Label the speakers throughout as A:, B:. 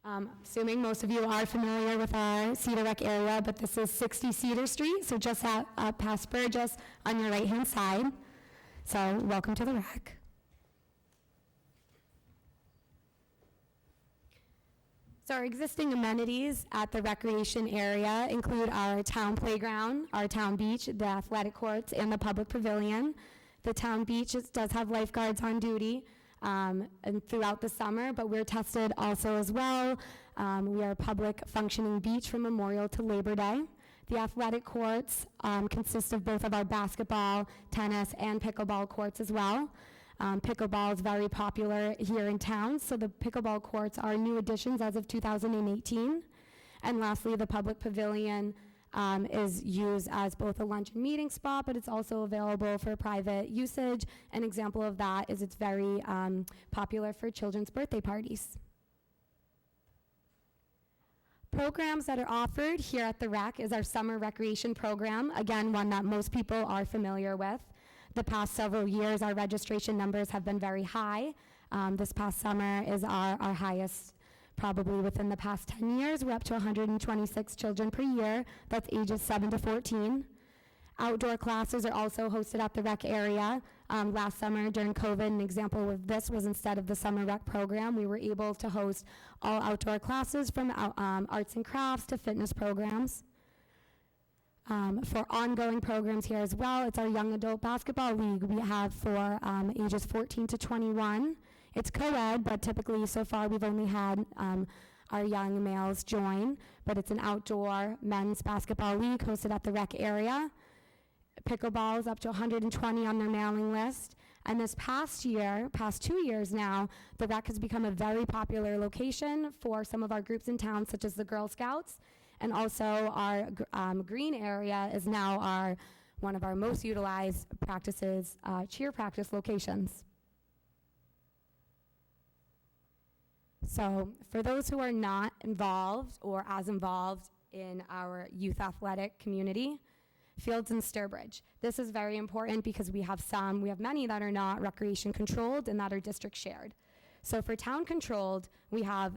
A: Assuming most of you are familiar with our Cedar Rec area, but this is 60 Cedar Street, so just past Burgess on your right-hand side. So welcome to the rec. So our existing amenities at the recreation area include our town playground, our town beach, the athletic courts, and the public pavilion. The town beach does have lifeguards on duty and throughout the summer, but we're tested also as well. We are a public functioning beach from Memorial to Labor Day. The athletic courts consist of both of our basketball, tennis, and pickleball courts as well. Pickleball is very popular here in town, so the pickleball courts are new additions as of 2018. And lastly, the public pavilion is used as both a lunch and meeting spot, but it's also available for private usage. An example of that is it's very popular for children's birthday parties. Programs that are offered here at the rec is our summer recreation program, again, one that most people are familiar with. The past several years, our registration numbers have been very high. This past summer is our highest probably within the past 10 years. We're up to 126 children per year. That's ages 7 to 14. Outdoor classes are also hosted at the rec area. Last summer during COVID, an example of this was instead of the summer rec program, we were able to host all outdoor classes from arts and crafts to fitness programs. For ongoing programs here as well, it's our young adult basketball league we have for ages 14 to 21. It's co-ed, but typically so far we've only had our young males join, but it's an outdoor men's basketball league hosted at the rec area. Pickleball is up to 120 on their mailing list. And this past 2 years now, the rec has become a very popular location for some of our groups in town, such as the Girl Scouts. And also our green area is now one of our most utilized practices, cheer practice locations. So for those who are not involved or as involved in our youth athletic community, fields in Sturbridge. This is very important because we have many that are not recreation controlled and that are district shared. So for town controlled, we have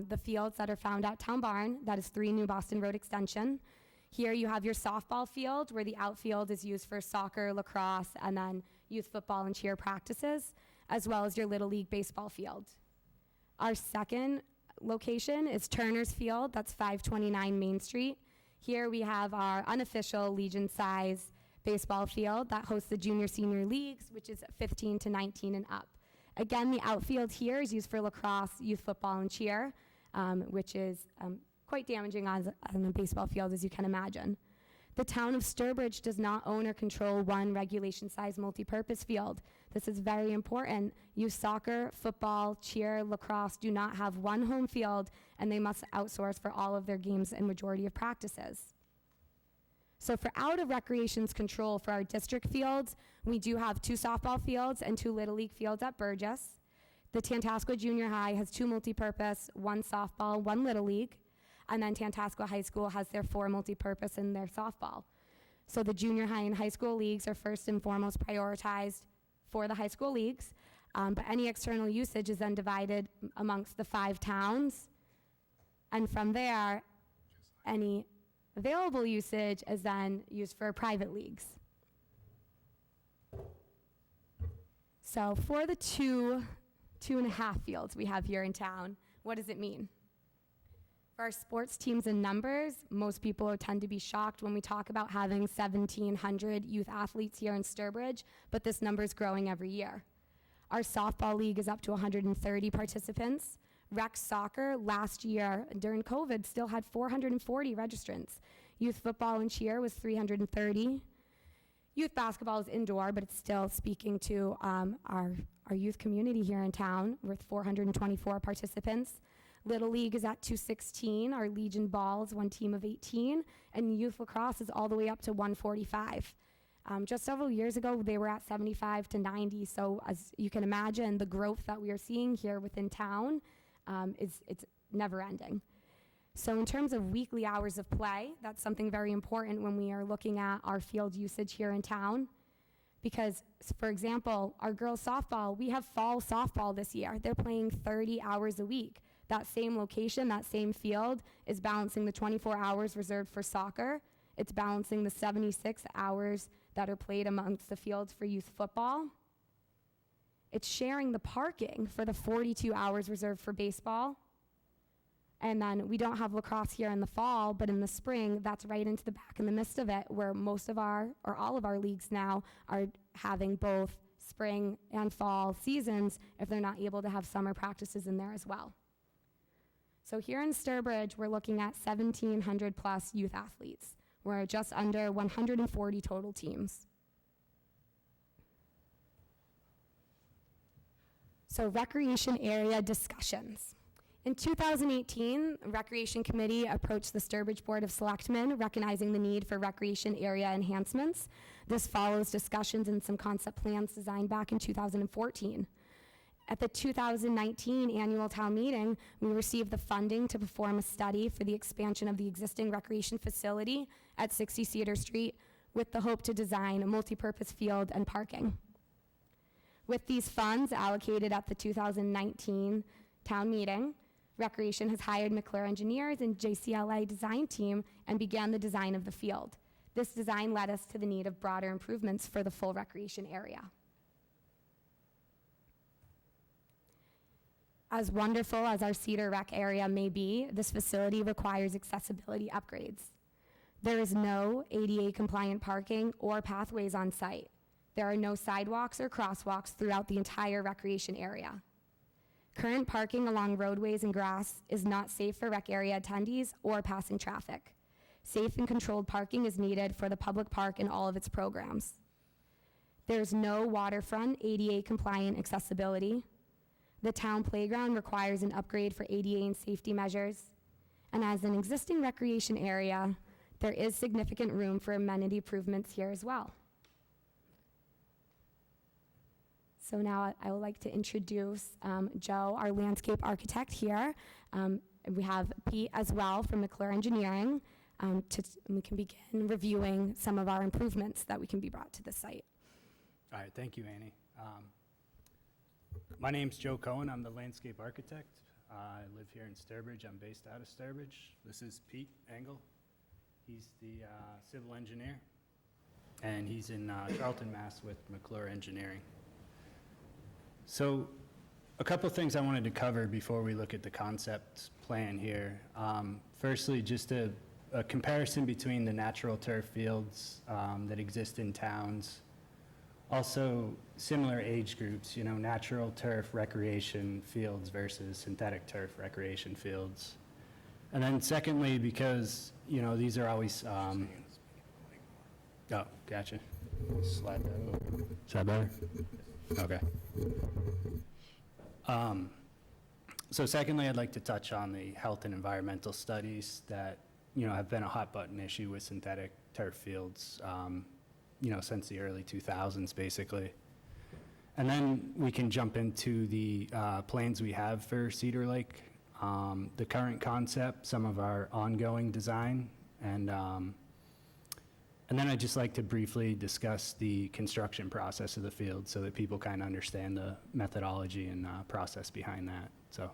A: the fields that are found at Town Barn, that is 3 New Boston Road Extension. Here you have your softball field where the outfield is used for soccer, lacrosse, and then youth football and cheer practices, as well as your Little League baseball field. Our second location is Turner's Field, that's 529 Main Street. Here we have our unofficial Legion size baseball field that hosts the junior senior leagues, which is 15 to 19 and up. Again, the outfield here is used for lacrosse, youth football, and cheer, which is quite damaging on a baseball field, as you can imagine. The town of Sturbridge does not own or control one regulation-size multi-purpose field. This is very important. Youth soccer, football, cheer, lacrosse do not have one home field, and they must outsource for all of their games and majority of practices. So for out of recreation's control for our district fields, we do have 2 softball fields and 2 Little League fields at Burgess. The Tantasco Junior High has 2 multi-purpose, 1 softball, 1 Little League, and then Tantasco High School has their 4 multi-purpose and their softball. So the junior high and high school leagues are first and foremost prioritized for the high school leagues, but any external usage is then divided amongst the 5 towns, and from there, any available usage is then used for private leagues. So for the 2.5 fields we have here in town, what does it mean? For our sports teams and numbers, most people tend to be shocked when we talk about having 1,700 youth athletes here in Sturbridge, but this number is growing every year. Our softball league is up to 130 participants. Rec soccer last year during COVID still had 440 registrants. Youth football and cheer was 330. Youth basketball is indoor, but it's still speaking to our youth community here in town with 424 participants. Little League is at 216, our Legion Ball is 1 team of 18, and youth lacrosse is all the way up to 145. Just several years ago, they were at 75 to 90, so as you can imagine, the growth that we are seeing here within town it's never ending. So in terms of weekly hours of play, that's something very important when we are looking at our field usage here in town. Because, for example, our girls softball, we have fall softball this year. They're playing 30 hours a week. That same location, that same field is balancing the 24 hours reserved for soccer. It's balancing the 76 hours that are played amongst the fields for youth football. It's sharing the parking for the 42 hours reserved for baseball. And then we don't have lacrosse here in the fall, but in the spring, that's right into the back in the midst of it, where most of our, or all of our leagues now are having both spring and fall seasons if they're not able to have summer practices in there as well. So here in Sturbridge, we're looking at 1,700 plus youth athletes. We're just under 140 total teams. So recreation area discussions. In 2018, the Recreation Committee approached the Sturbridge Board of Selectmen, recognizing the need for recreation area enhancements. This follows discussions and some concept plans designed back in 2014. At the 2019 annual town meeting, we received the funding to perform a study for the expansion of the existing recreation facility at 60 Cedar Street with the hope to design a multi-purpose field and parking. With these funds allocated at the 2019 town meeting, Recreation has hired McClure Engineers and JCLA design team and began the design of the field. This design led us to the need of broader improvements for the full recreation area. As wonderful as our Cedar Rec area may be, this facility requires accessibility upgrades. There is no ADA compliant parking or pathways on site. There are no sidewalks or crosswalks throughout the entire recreation area. Current parking along roadways and grass is not safe for rec area attendees or passing traffic. Safe and controlled parking is needed for the public park and all of its programs. There's no waterfront ADA compliant accessibility. The town playground requires an upgrade for ADA and safety measures. And as an existing recreation area, there is significant room for amenity improvements here as well. So now I would like to introduce Joe, our landscape architect here. We have Pete as well from McClure Engineering. We can begin reviewing some of our improvements that we can be brought to the site.
B: All right, thank you, Annie. My name's Joe Cohen. I'm the landscape architect. I live here in Sturbridge. I'm based out of Sturbridge. This is Pete Engel. He's the civil engineer, and he's in Charlton, Mass. With McClure Engineering. So a couple things I wanted to cover before we look at the concept plan here. Firstly, just a comparison between the natural turf fields that exist in towns. Also, similar age groups, you know, natural turf recreation fields versus synthetic turf recreation fields. And then secondly, because, you know, these are always, oh, gotcha. Slide that over. Is that better? Okay. So secondly, I'd like to touch on the health and environmental studies that, you know, have been a hot button issue with synthetic turf fields, you know, since the early 2000s, basically. And then we can jump into the plans we have for Cedar Lake, the current concept, some of our ongoing design, and then I'd just like to briefly discuss the construction process of the field so that people kind of understand the methodology and process behind that. So,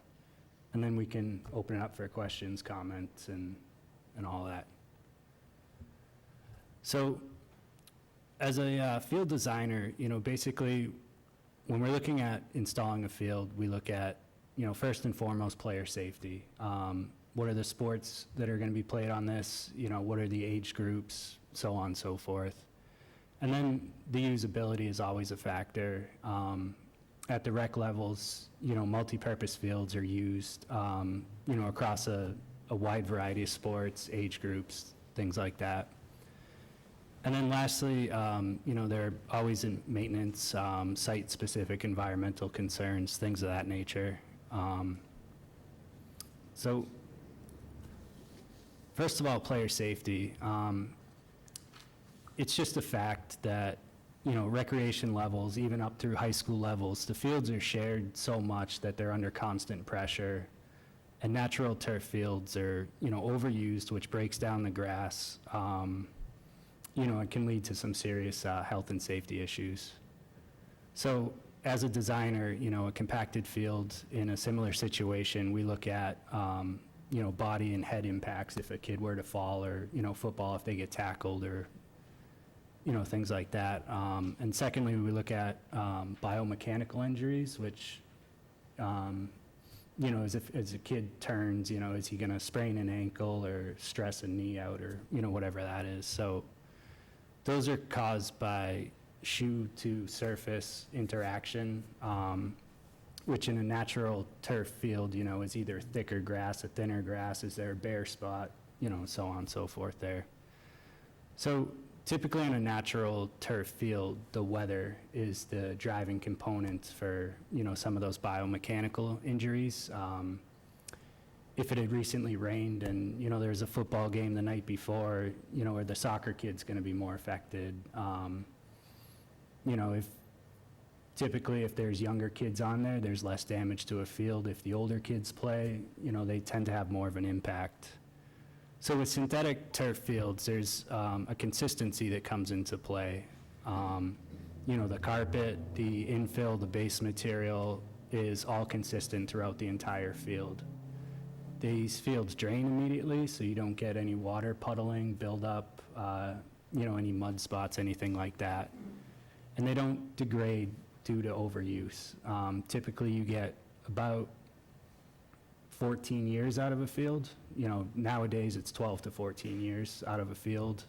B: and then we can open it up for questions, comments, and all that. So, as a field designer, you know, basically, when we're looking at installing a field, we look at, you know, first and foremost, player safety. What are the sports that are going to be played on this? You know, what are the age groups? So on and so forth. And then the usability is always a factor. At the rec levels, you know, multi-purpose fields are used, you know, across a wide variety of sports, age groups, things like that. And then lastly, you know, there are always in maintenance, site-specific environmental concerns, things of that nature. So first of all, player safety. It's just a fact that, you know, recreation levels, even up through high school levels, the fields are shared so much that they're under constant pressure. And natural turf fields are, you know, overused, which breaks down the grass. You know, it can lead to some serious health and safety issues. So as a designer, you know, a compacted field in a similar situation, we look at, you know, body and head impacts if a kid were to fall, or, you know, football if they get tackled, or, you know, things like that. And secondly, we look at biomechanical injuries, which, you know, as a kid turns, you know, is he going to sprain an ankle or stress a knee out, or, you know, whatever that is. So those are caused by shoe to surface interaction, which in a natural turf field, you know, is either thicker grass, a thinner grass, is there a bare spot, you know, so on and so forth there. So typically in a natural turf field, the weather is the driving component for, you know, some of those biomechanical injuries. If it had recently rained and, you know, there's a football game the night before, you know, where the soccer kid's gonna be more affected. You know, typically if there's younger kids on there, there's less damage to a field. If the older kids play, you know, they tend to have more of an impact. So with synthetic turf fields, there's a consistency that comes into play. You know, the carpet, the infill, the base material is all consistent throughout the entire field. These fields drain immediately, so you don't get any water puddling, buildup, you know, any mud spots, anything like that. And they don't degrade due to overuse. Typically, you get about 14 years out of a field. You know, nowadays it's 12 to 14 years out of a field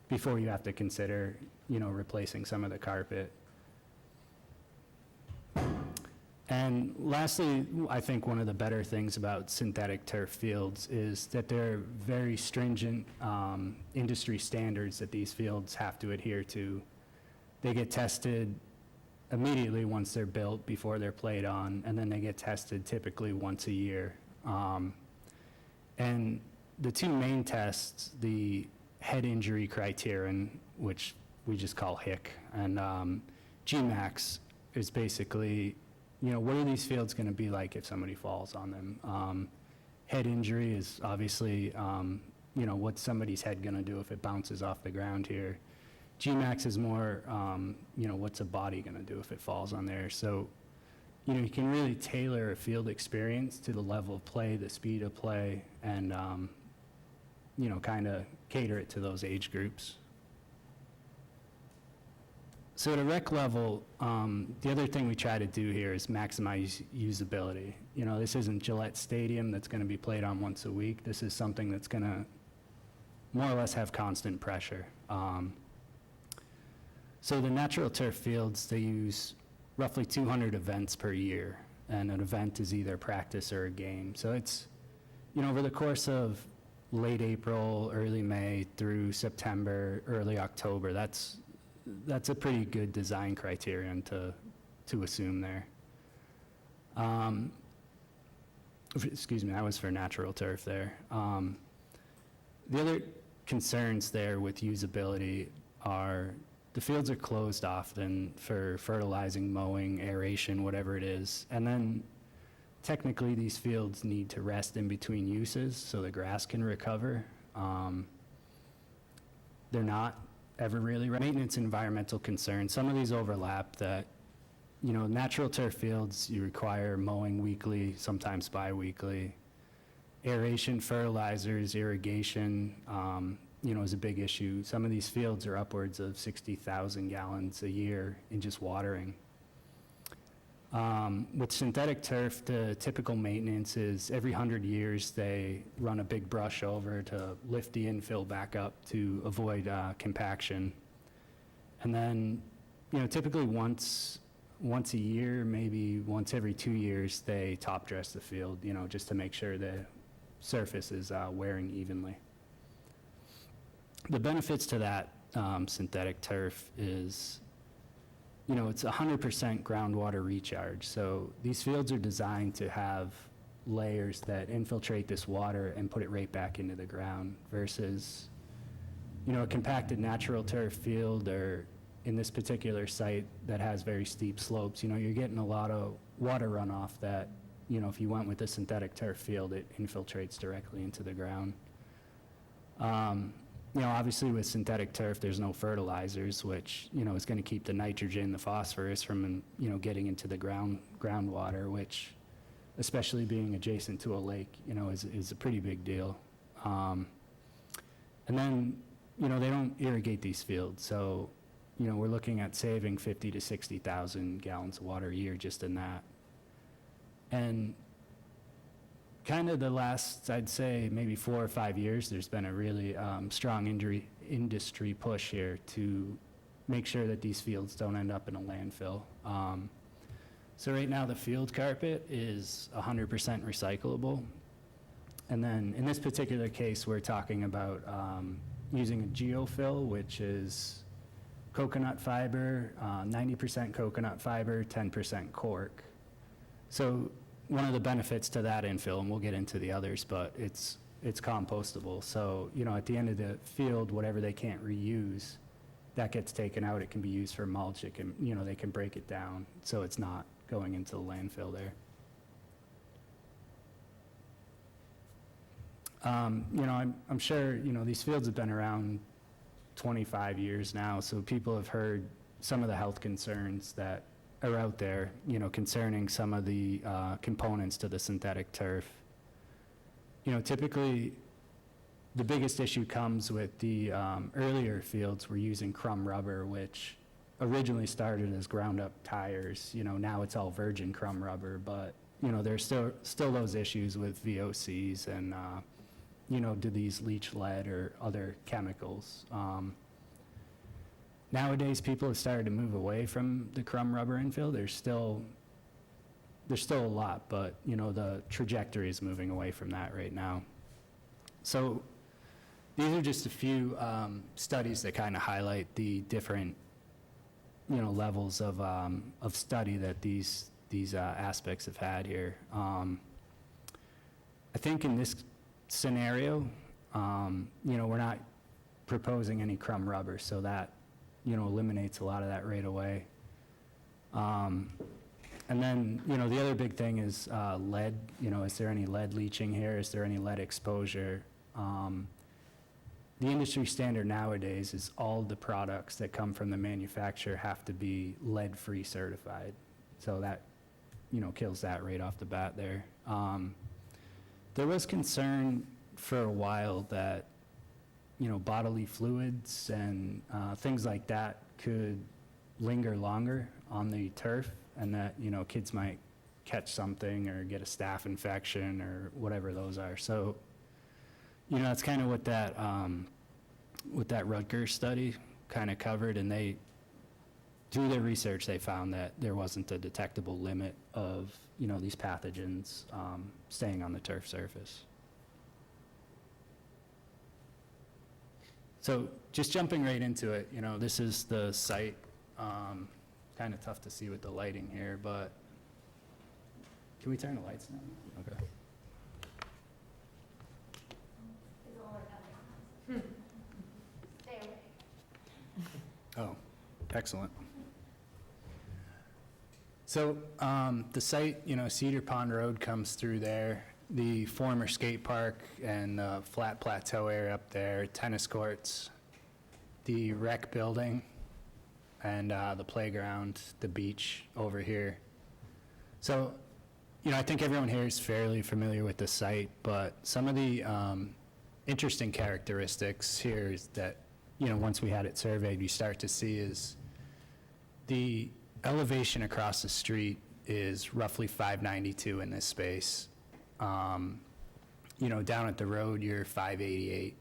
B: before you have to consider, you know, replacing some of the carpet. And lastly, I think one of the better things about synthetic turf fields is that there are very stringent industry standards that these fields have to adhere to. They get tested immediately once they're built, before they're played on, and then they get tested typically once a year. And the two main tests, the head injury criterion, which we just call HIC, and GMAX is basically, you know, what are these fields going to be like if somebody falls on them? Head injury is obviously, you know, what's somebody's head going to do if it bounces off the ground here. GMAX is more, you know, what's a body going to do if it falls on there? So, you know, you can really tailor a field experience to the level of play, the speed of play, and, you know, kind of cater it to those age groups. So at a rec level, the other thing we try to do here is maximize usability. You know, this isn't Gillette Stadium that's going to be played on once a week. This is something that's going to more or less have constant pressure. So the natural turf fields, they use roughly 200 events per year, and an event is either practice or a game. So it's, you know, over the course of late April, early May through September, early October, that's a pretty good design criterion to assume there. Excuse me, that was for natural turf there. The other concerns there with usability are the fields are closed often for fertilizing, mowing, aeration, whatever it is. And then technically these fields need to rest in between uses so the grass can recover. They're not ever really maintenance and environmental concerns. Some of these overlap that, you know, natural turf fields, you require mowing weekly, sometimes bi-weekly. Aeration, fertilizers, irrigation, you know, is a big issue. Some of these fields are upwards of 60,000 gallons a year in just watering. With synthetic turf, the typical maintenance is every 100 years they run a big brush over to lift the infill back up to avoid compaction. And then, you know, typically once a year, maybe once every 2 years, they top dress the field, you know, just to make sure the surface is wearing evenly. The benefits to that synthetic turf is, you know, it's 100% groundwater recharge. So these fields are designed to have layers that infiltrate this water and put it right back into the ground versus, you know, a compacted natural turf field, or in this particular site that has very steep slopes, you know, you're getting a lot of water runoff that, you know, if you went with a synthetic turf field, it infiltrates directly into the ground. Obviously with synthetic turf, there's no fertilizers, which, is going to keep the nitrogen, the phosphorus from, getting into the groundwater, which, especially being adjacent to a lake, is a pretty big deal. And then, they don't irrigate these fields, so, we're looking at saving 50 to 60,000 gallons of water a year just in that. And kind of the last, I'd say, maybe 4 or 5 years, there's been a really strong industry push here to make sure that these fields don't end up in a landfill. So right now, the field carpet is 100% recyclable. And then in this particular case, we're talking about using a geofill, which is coconut fiber, 90% coconut fiber, 10% cork. So one of the benefits to that infill, and we'll get into the others, but it's compostable. So, at the end of the field, whatever they can't reuse, that gets taken out. It can be used for mulch. It can, they can break it down, so it's not going into the landfill there. I'm sure, these fields have been around 25 years now, so people have heard some of the health concerns that are out there, concerning some of the components to the synthetic turf. Typically, the biggest issue comes with the earlier fields. We're using crumb rubber, which originally started as ground up tires. Now it's all virgin crumb rubber, but, there's still those issues with VOCs and, do these leach lead or other chemicals. Nowadays, people have started to move away from the crumb rubber infill. There's still a lot, but, the trajectory is moving away from that right now. So these are just a few studies that kind of highlight the different, levels of study that these aspects have had here. I think in this scenario, we're not proposing any crumb rubber, so that, eliminates a lot of that right away. And then, the other big thing is lead. Is there any lead leaching here? Is there any lead exposure? The industry standard nowadays is all the products that come from the manufacturer have to be lead-free certified. So that, kills that right off the bat there. There was concern for a while that, bodily fluids and things like that could linger longer on the turf, and that, kids might catch something or get a staph infection or whatever those are. So, that's kind of what that Rutgers study kind of covered, and they, through their research, they found that there wasn't a detectable limit of, these pathogens staying on the turf surface. So just jumping right into it, this is the site. Kind of tough to see with the lighting here, but can we turn the lights down? Okay. Oh, excellent. So the site, Cedar Pond Road comes through there. The former skate park and flat plateau area up there, tennis courts, the rec building, and the playground, the beach over here. So, I think everyone here is fairly familiar with the site, but some of the interesting characteristics here is that, once we had it surveyed, you start to see is the elevation across the street is roughly 592 in this space. Down at the road, you're 588.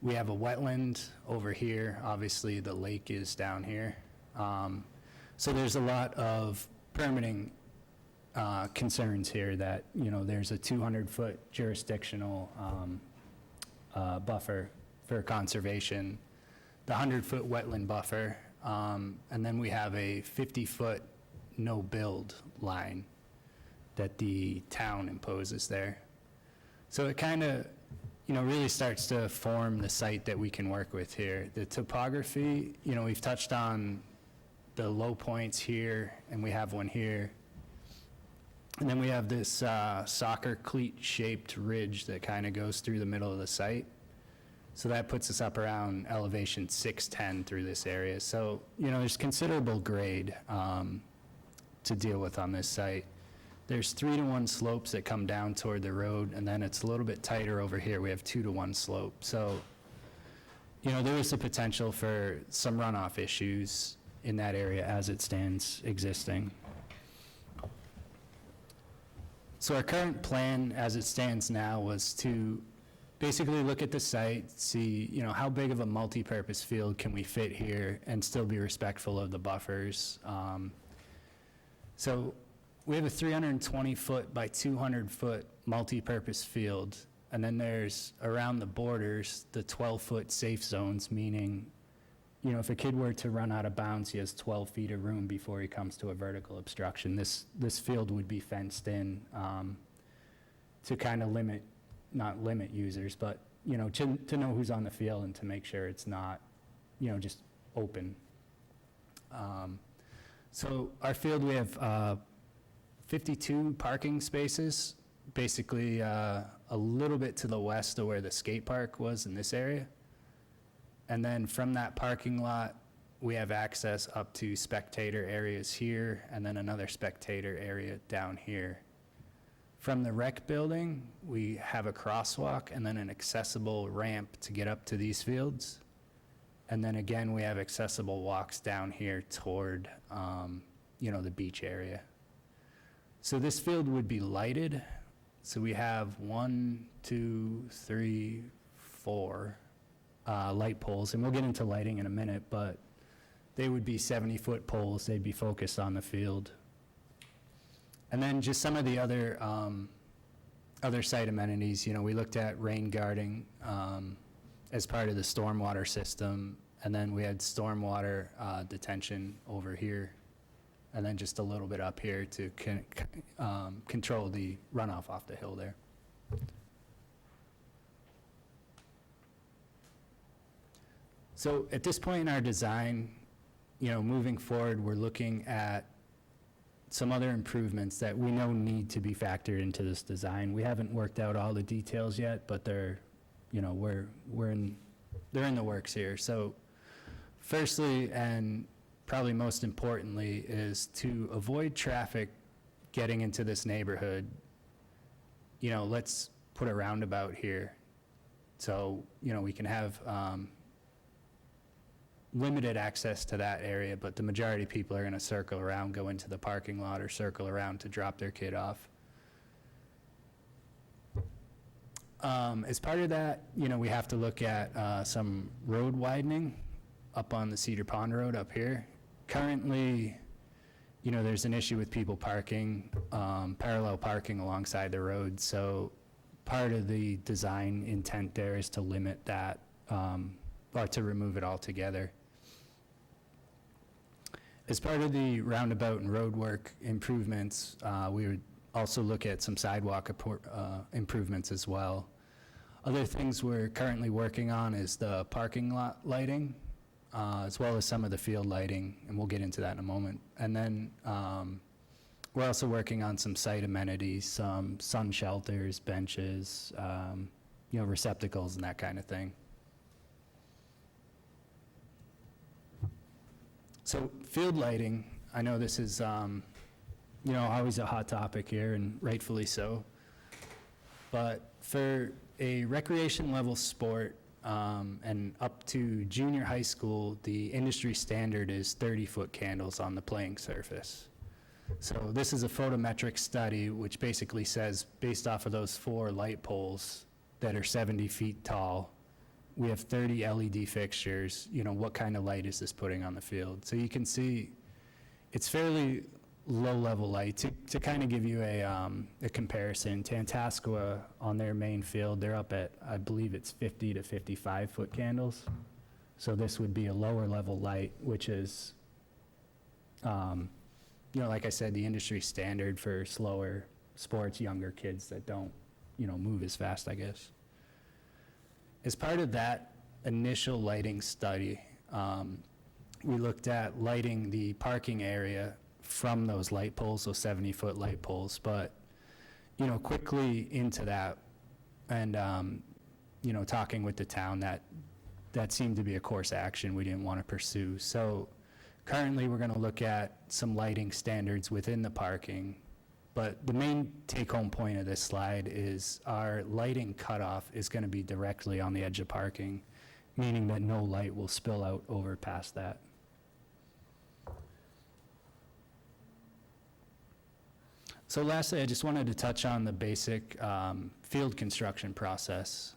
B: We have a wetland over here. Obviously, the lake is down here. So there's a lot of permitting concerns here that, there's a 200-foot jurisdictional buffer for conservation, the 100-foot wetland buffer, and then we have a 50-foot no-build line that the town imposes there. So it kind of, really starts to form the site that we can work with here. The topography, we've touched on the low points here, and we have one here. And then we have this soccer cleat-shaped ridge that kind of goes through the middle of the site. So that puts us up around elevation 610 through this area. So, there's considerable grade to deal with on this site. There's 3-to-1 slopes that come down toward the road, and then it's a little bit tighter over here. We have 2-to-1 slope. So, there is the potential for some runoff issues in that area as it stands existing. So our current plan as it stands now was to basically look at the site, see, how big of a multi-purpose field can we fit here and still be respectful of the buffers. So we have a 320-foot by 200-foot multi-purpose field, and then there's around the borders the 12-foot safe zones, meaning, if a kid were to run out of bounds, he has 12 feet of room before he comes to a vertical obstruction. This field would be fenced in to kind of not limit users, but, to know who's on the field and to make sure it's not, just open. So our field, we have 52 parking spaces, basically a little bit to the west of where the skate park was in this area. And then from that parking lot, we have access up to spectator areas here, and then another spectator area down here. From the rec building, we have a crosswalk and then an accessible ramp to get up to these fields. And then again, we have accessible walks down here toward, the beach area. So this field would be lighted. So we have 1, 2, 3, 4 light poles, and we'll get into lighting in a minute, but they would be 70-foot poles. They'd be focused on the field. And then just some of the other site amenities, we looked at rain guarding as part of the stormwater system, and then we had stormwater detention over here, and then just a little bit up here to control the runoff off the hill there. So at this point in our design, moving forward, we're looking at some other improvements that we know need to be factored into this design. We haven't worked out all the details yet, but they're in the works here. So firstly, and probably most importantly, is to avoid traffic getting into this neighborhood. Let's put a roundabout here. So, we can have limited access to that area, but the majority of people are going to circle around, go into the parking lot, or circle around to drop their kid off. As part of that, we have to look at some road widening up on the Cedar Pond Road up here. Currently, there's an issue with people parking, parallel parking alongside the road, so part of the design intent there is to limit that, or to remove it altogether. As part of the roundabout and roadwork improvements, we would also look at some sidewalk improvements as well. Other things we're currently working on is the parking lot lighting, as well as some of the field lighting, and we'll get into that in a moment. And then we're also working on some site amenities, some sun shelters, benches, receptacles and that kind of thing. So field lighting, I know this is, always a hot topic here, and rightfully so. But for a recreation level sport, and up to junior high school, the industry standard is 30-foot candles on the playing surface. So this is a photometric study which basically says, based off of those 4 light poles that are 70 feet tall, we have 30 LED fixtures, what kind of light is this putting on the field? So you can see it's fairly low-level light. To kind of give you a comparison, Tantascwa on their main field, they're up at, I believe it's 50 to 55-foot candles. So this would be a lower-level light, which is, like I said, the industry standard for slower sports, younger kids that don't, move as fast, I guess. As part of that initial lighting study, we looked at lighting the parking area from those light poles, those 70-foot light poles, but, quickly into that, and talking with the town, that seemed to be a course of action we didn't want to pursue. So currently, we're going to look at some lighting standards within the parking, but the main take-home point of this slide is our lighting cutoff is going to be directly on the edge of parking, meaning that no light will spill out over past that. So lastly, I just wanted to touch on the basic field construction process.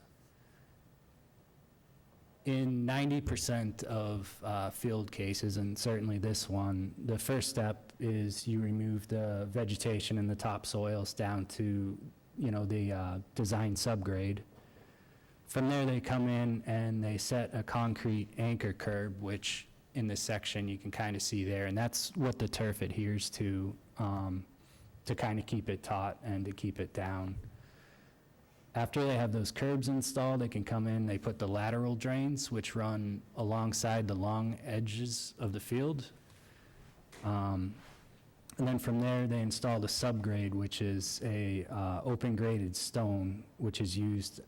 B: In 90% of field cases, and certainly this one, the first step is you remove the vegetation and the topsoils down to, the design subgrade. From there, they come in and they set a concrete anchor curb, which in this section you can kind of see there, and that's what the turf adheres to kind of keep it taut and to keep it down. After they have those curbs installed, they can come in, they put the lateral drains, which run alongside the long edges of the field. And then from there, they install the subgrade, which is a open graded stone, which is used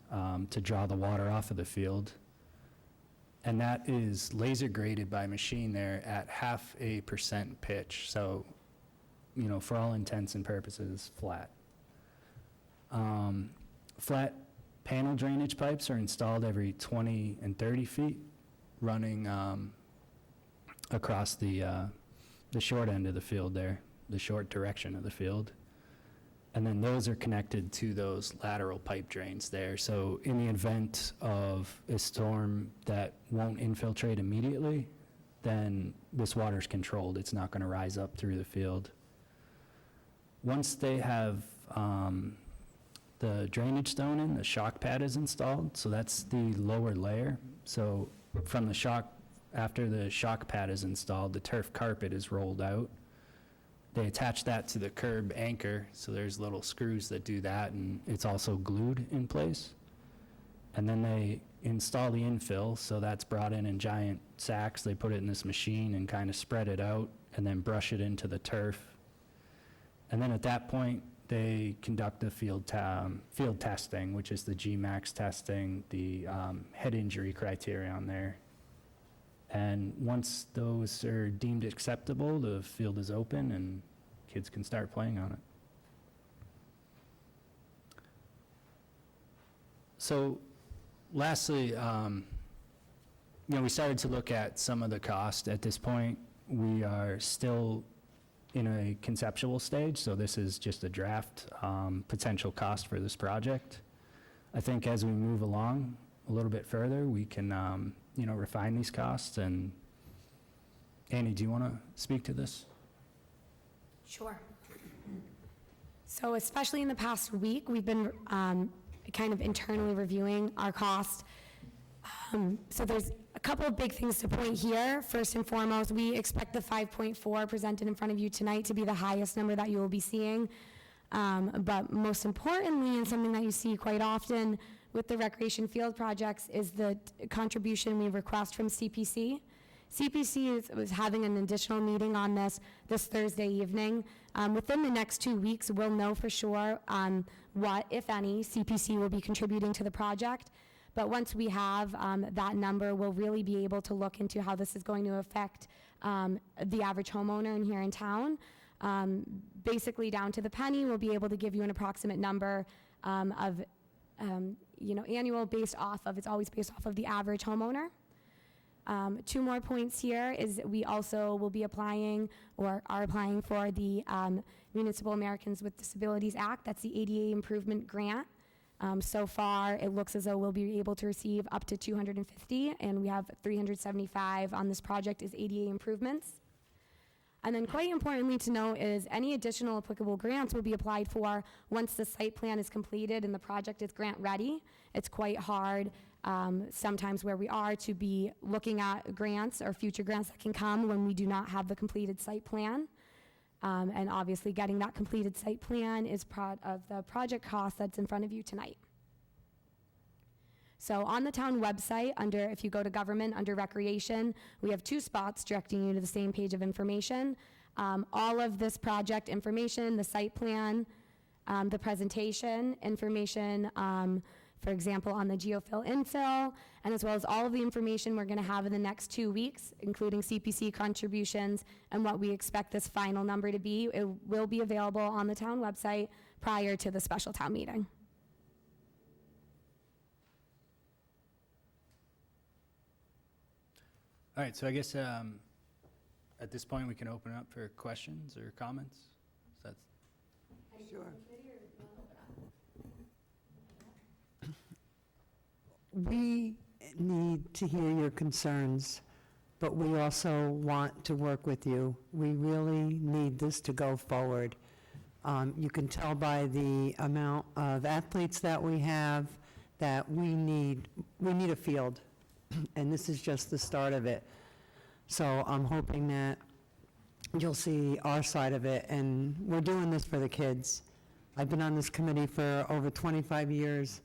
B: to draw the water off of the field. And that is laser graded by machine there at 0.5% pitch. So, for all intents and purposes, flat. Flat panel drainage pipes are installed every 20 and 30 feet, running across the short end of the field there, the short direction of the field. And then those are connected to those lateral pipe drains there. So in the event of a storm that won't infiltrate immediately, then this water's controlled. It's not going to rise up through the field. Once they have the drainage stone in, the shock pad is installed, so that's the lower layer. So from the shock, after the shock pad is installed, the turf carpet is rolled out. They attach that to the curb anchor, so there's little screws that do that, and it's also glued in place. And then they install the infill, so that's brought in giant sacks. They put it in this machine and kind of spread it out, and then brush it into the turf. And then at that point, they conduct the field testing, which is the GMAX testing, the head injury criterion there. And once those are deemed acceptable, the field is open and kids can start playing on it. So lastly, we started to look at some of the cost. At this point, we are still in a conceptual stage, so this is just a draft potential cost for this project. I think as we move along a little bit further, we can refine these costs. And Annie, do you want to speak to this?
A: Sure. So especially in the past week, we've been kind of internally reviewing our cost. So there's a couple of big things to point here. First and foremost, we expect the 5.4 presented in front of you tonight to be the highest number that you will be seeing. But most importantly, and something that you see quite often with the recreation field projects, is the contribution we request from CPC. CPC was having an additional meeting on this Thursday evening. Within the next 2 weeks, we'll know for sure what, if any, CPC will be contributing to the project. But once we have that number, we'll really be able to look into how this is going to affect the average homeowner in here in town. Basically down to the penny, we'll be able to give you an approximate number of annual based off of, it's always based off of the average homeowner. 2 more points here is we also will be applying or are applying for the Municipal Americans with Disabilities Act. That's the ADA Improvement Grant. So far, it looks as though we'll be able to receive up to 250, and we have 375 on this project is ADA improvements. And then quite importantly to note is any additional applicable grants will be applied for once the site plan is completed and the project is grant ready. It's quite hard sometimes where we are to be looking at grants or future grants that can come when we do not have the completed site plan. And obviously getting that completed site plan is part of the project cost that's in front of you tonight. So on the town website, if you go to government, under recreation, we have 2 spots directing you to the same page of information. All of this project information, the site plan, the presentation information, for example, on the geofill infill, and as well as all of the information we're going to have in the next 2 weeks, including CPC contributions and what we expect this final number to be. It will be available on the town website prior to the special town meeting.
B: All right, so I guess at this point, we can open up for questions or comments. So that's
C: Sure. We need to hear your concerns, but we also want to work with you. We really need this to go forward. You can tell by the amount of athletes that we have that we need a field, and this is just the start of it. So I'm hoping that you'll see our side of it, and we're doing this for the kids. I've been on this committee for over 25 years,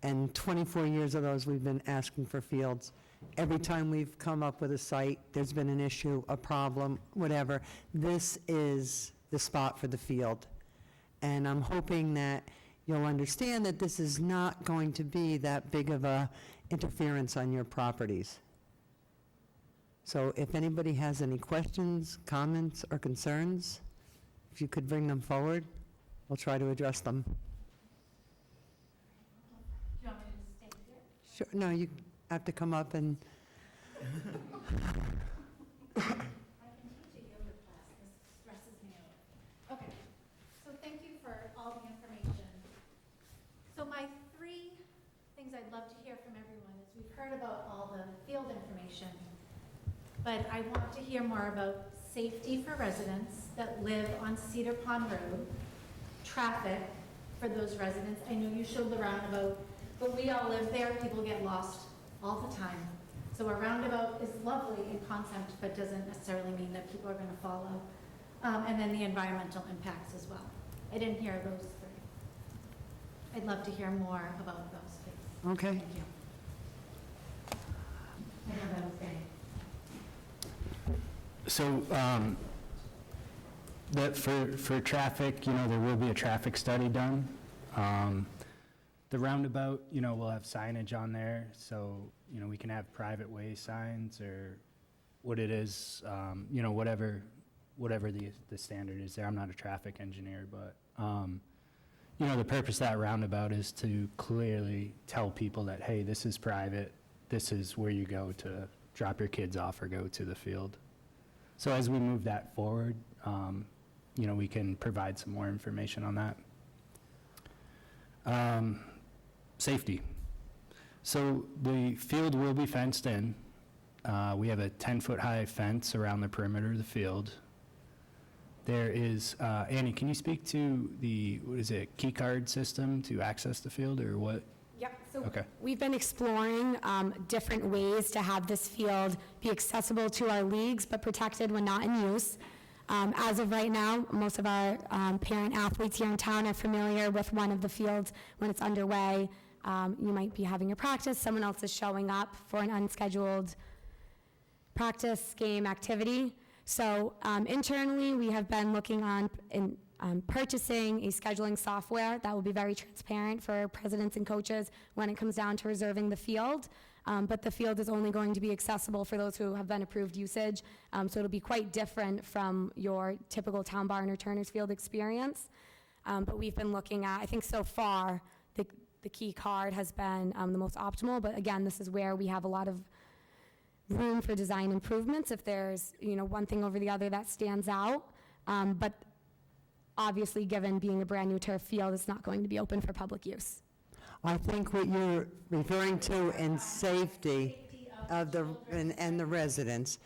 C: and 24 years of those we've been asking for fields. Every time we've come up with a site, there's been an issue, a problem, whatever. This is the spot for the field. And I'm hoping that you'll understand that this is not going to be that big of a interference on your properties. So if anybody has any questions, comments, or concerns, if you could bring them forward, we'll try to address them.
D: Do you want me to stay here?
C: Sure, no, you have to come up and,
D: I can teach a yoga class, this stresses me out. Okay, so thank you for all the information. So my 3 things I'd love to hear from everyone is we've heard about all the field information, but I want to hear more about safety for residents that live on Cedar Pond Road, traffic for those residents. I know you showed the roundabout, but we all live there, people get lost all the time. So a roundabout is lovely in concept, but doesn't necessarily mean that people are going to follow. And then the environmental impacts as well. I didn't hear those 3. I'd love to hear more about those, please.
C: okay.
D: Thank you. I know that was great.
B: So, that for traffic, there will be a traffic study done. The roundabout, we'll have signage on there, so, we can have private way signs or what it is, whatever the standard is there. I'm not a traffic engineer, but, the purpose of that roundabout is to clearly tell people that, hey, this is private, this is where you go to drop your kids off or go to the field. So as we move that forward, we can provide some more information on that. Safety. So the field will be fenced in. We have a 10-foot high fence around the perimeter of the field. There is, Annie, can you speak to the, key card system to access the field, or what?
A: Yep, so
B: Okay.
A: we've been exploring different ways to have this field be accessible to our leagues, but protected when not in use. As of right now, most of our parent athletes here in town are familiar with one of the fields when it's underway. You might be having a practice, someone else is showing up for an unscheduled practice, game, activity. So internally, we have been looking on purchasing a scheduling software that will be very transparent for presidents and coaches when it comes down to reserving the field. But the field is only going to be accessible for those who have been approved usage. So it'll be quite different from your typical Town Barn or Turner's Field experience. But we've been looking at, I think so far, the key card has been the most optimal. But again, this is where we have a lot of room for design improvements if there's, one thing over the other that stands out. But obviously, given being a brand new turf field, it's not going to be open for public use.
C: I think what you're referring to in safety of the, and the residents.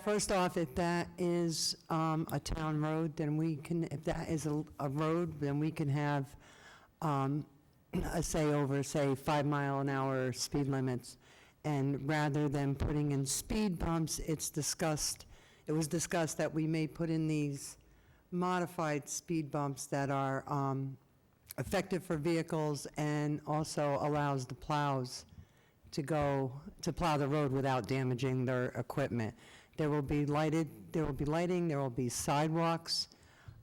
C: First off, if that is a town road, then we can, if that is a road, then we can have a say over, say, 5-mile-an-hour speed limits. And rather than putting in speed bumps, it was discussed that we may put in these modified speed bumps that are effective for vehicles and also allows the plows to plow the road without damaging their equipment. There will be lighting, there will be sidewalks.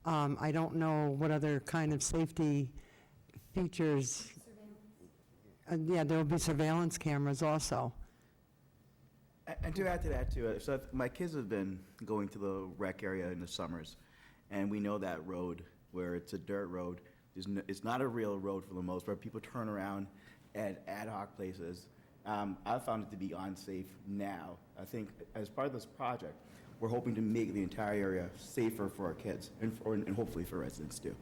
C: I don't know what other kind of safety features. Yeah, there will be surveillance cameras also.
E: And to add to that too, my kids have been going to the rec area in the summers, and we know that road where it's a dirt road. It's not a real road for the most part. People turn around at ad hoc places. I found it to be unsafe now. I think as part of this project, we're hoping to make the entire area safer for our kids and hopefully for residents too.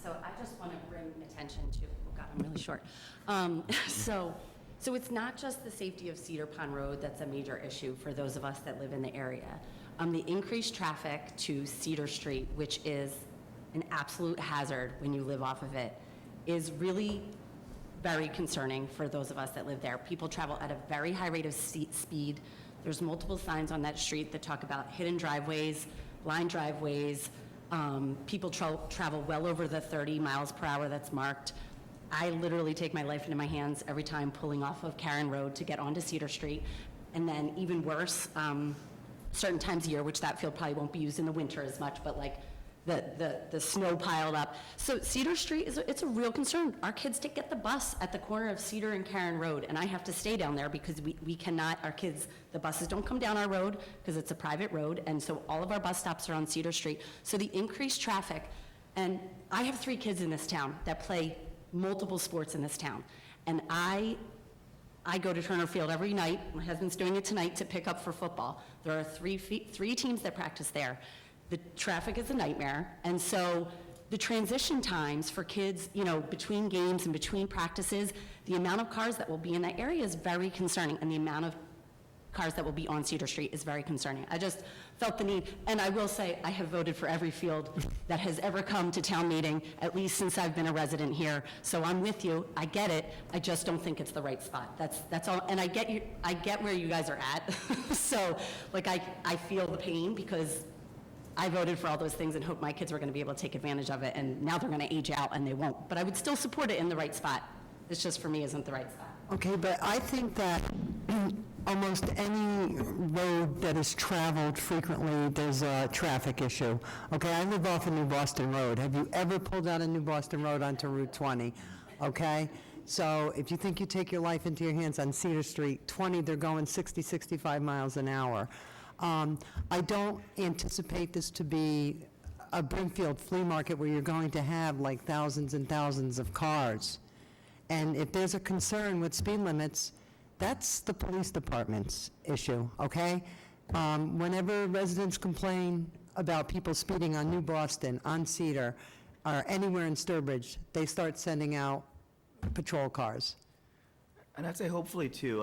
F: So I just want to bring attention to, oh God, I'm really short. So it's not just the safety of Cedar Pond Road that's a major issue for those of us that live in the area. The increased traffic to Cedar Street, which is an absolute hazard when you live off of it, is really very concerning for those of us that live there. People travel at a very high rate of speed. There's multiple signs on that street that talk about hidden driveways, blind driveways. People travel well over the 30 miles per hour that's marked. I literally take my life into my hands every time pulling off of Karen Road to get onto Cedar Street. And then even worse, certain times of year, which that field probably won't be used in the winter as much, but like the snow piled up. So Cedar Street, it's a real concern. Our kids get the bus at the corner of Cedar and Karen Road, and I have to stay down there because we cannot, the buses don't come down our road because it's a private road, and so all of our bus stops are on Cedar Street. So the increased traffic, and I have 3 kids in this town that play multiple sports in this town, and I go to Turner Field every night. My husband's doing it tonight to pick up for football. There are 3 teams that practice there. The traffic is a nightmare, and so the transition times for kids, between games and between practices, the amount of cars that will be in that area is very concerning, and the amount of cars that will be on Cedar Street is very concerning. I just felt the need, and I will say I have voted for every field that has ever come to town meeting, at least since I've been a resident here. So I'm with you. I get it. I just don't think it's the right spot. That's all. And I get where you guys are at. So I feel the pain because I voted for all those things and hoped my kids were going to be able to take advantage of it, and now they're going to age out and they won't. But I would still support it in the right spot. It's just for me isn't the right spot.
C: Okay, but I think that almost any road that is traveled frequently, there's a traffic issue. Okay, I live off of New Boston Road. Have you ever pulled out a New Boston Road onto Route 20? Okay, so if you think you take your life into your hands on Cedar Street, 20, they're going 60, 65 miles an hour. I don't anticipate this to be a Brimfield flea market where you're going to have like thousands and thousands of cars. And if there's a concern with speed limits, that's the police department's issue, okay? Whenever residents complain about people speeding on New Boston, on Cedar, or anywhere in Sturbridge, they start sending out patrol cars.
E: And I'd say hopefully too,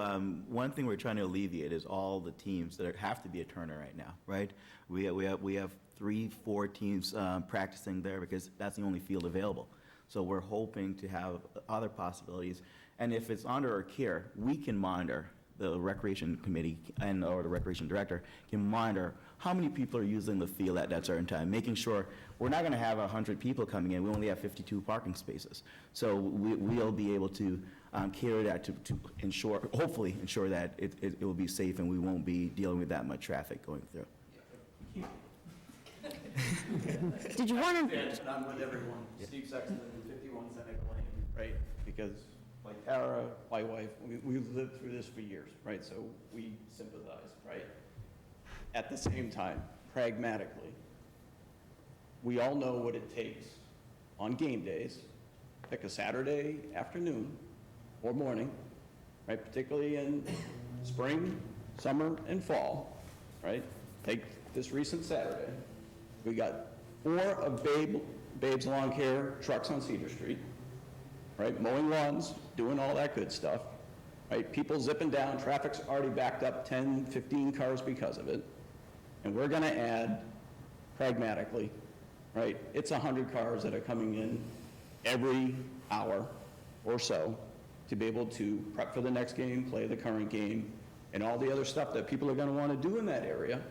E: one thing we're trying to alleviate is all the teams that have to be at Turner right now, right? We have 3-4 teams practicing there because that's the only field available. So we're hoping to have other possibilities. And if it's under our care, we can monitor, the recreation committee or the recreation director can monitor how many people are using the field at that certain time, making sure we're not going to have 100 people coming in. We only have 52 parking spaces. So we'll be able to cater that to ensure, hopefully ensure that it will be safe and we won't be dealing with that much traffic going through.
A: Did you want to?
G: And I'm with everyone. Steve Sexton, 51 Seneca Lane, right? Because like Tara, my wife, we've lived through this for years, right? So we sympathize, right? At the same time, pragmatically, we all know what it takes on game days. Pick a Saturday afternoon or morning, right? Particularly in spring, summer, and fall, right? Take this recent Saturday. We got 4 of Babe's Lawn Care trucks on Cedar Street, right? Mowing lawns, doing all that good stuff, right? People zipping down, traffic's already backed up 10, 15 cars because of it. And we're gonna add, pragmatically, right? It's 100 cars that are coming in every hour or so to be able to prep for the next game, play the current game, and all the other stuff that people are gonna wanna do in that area,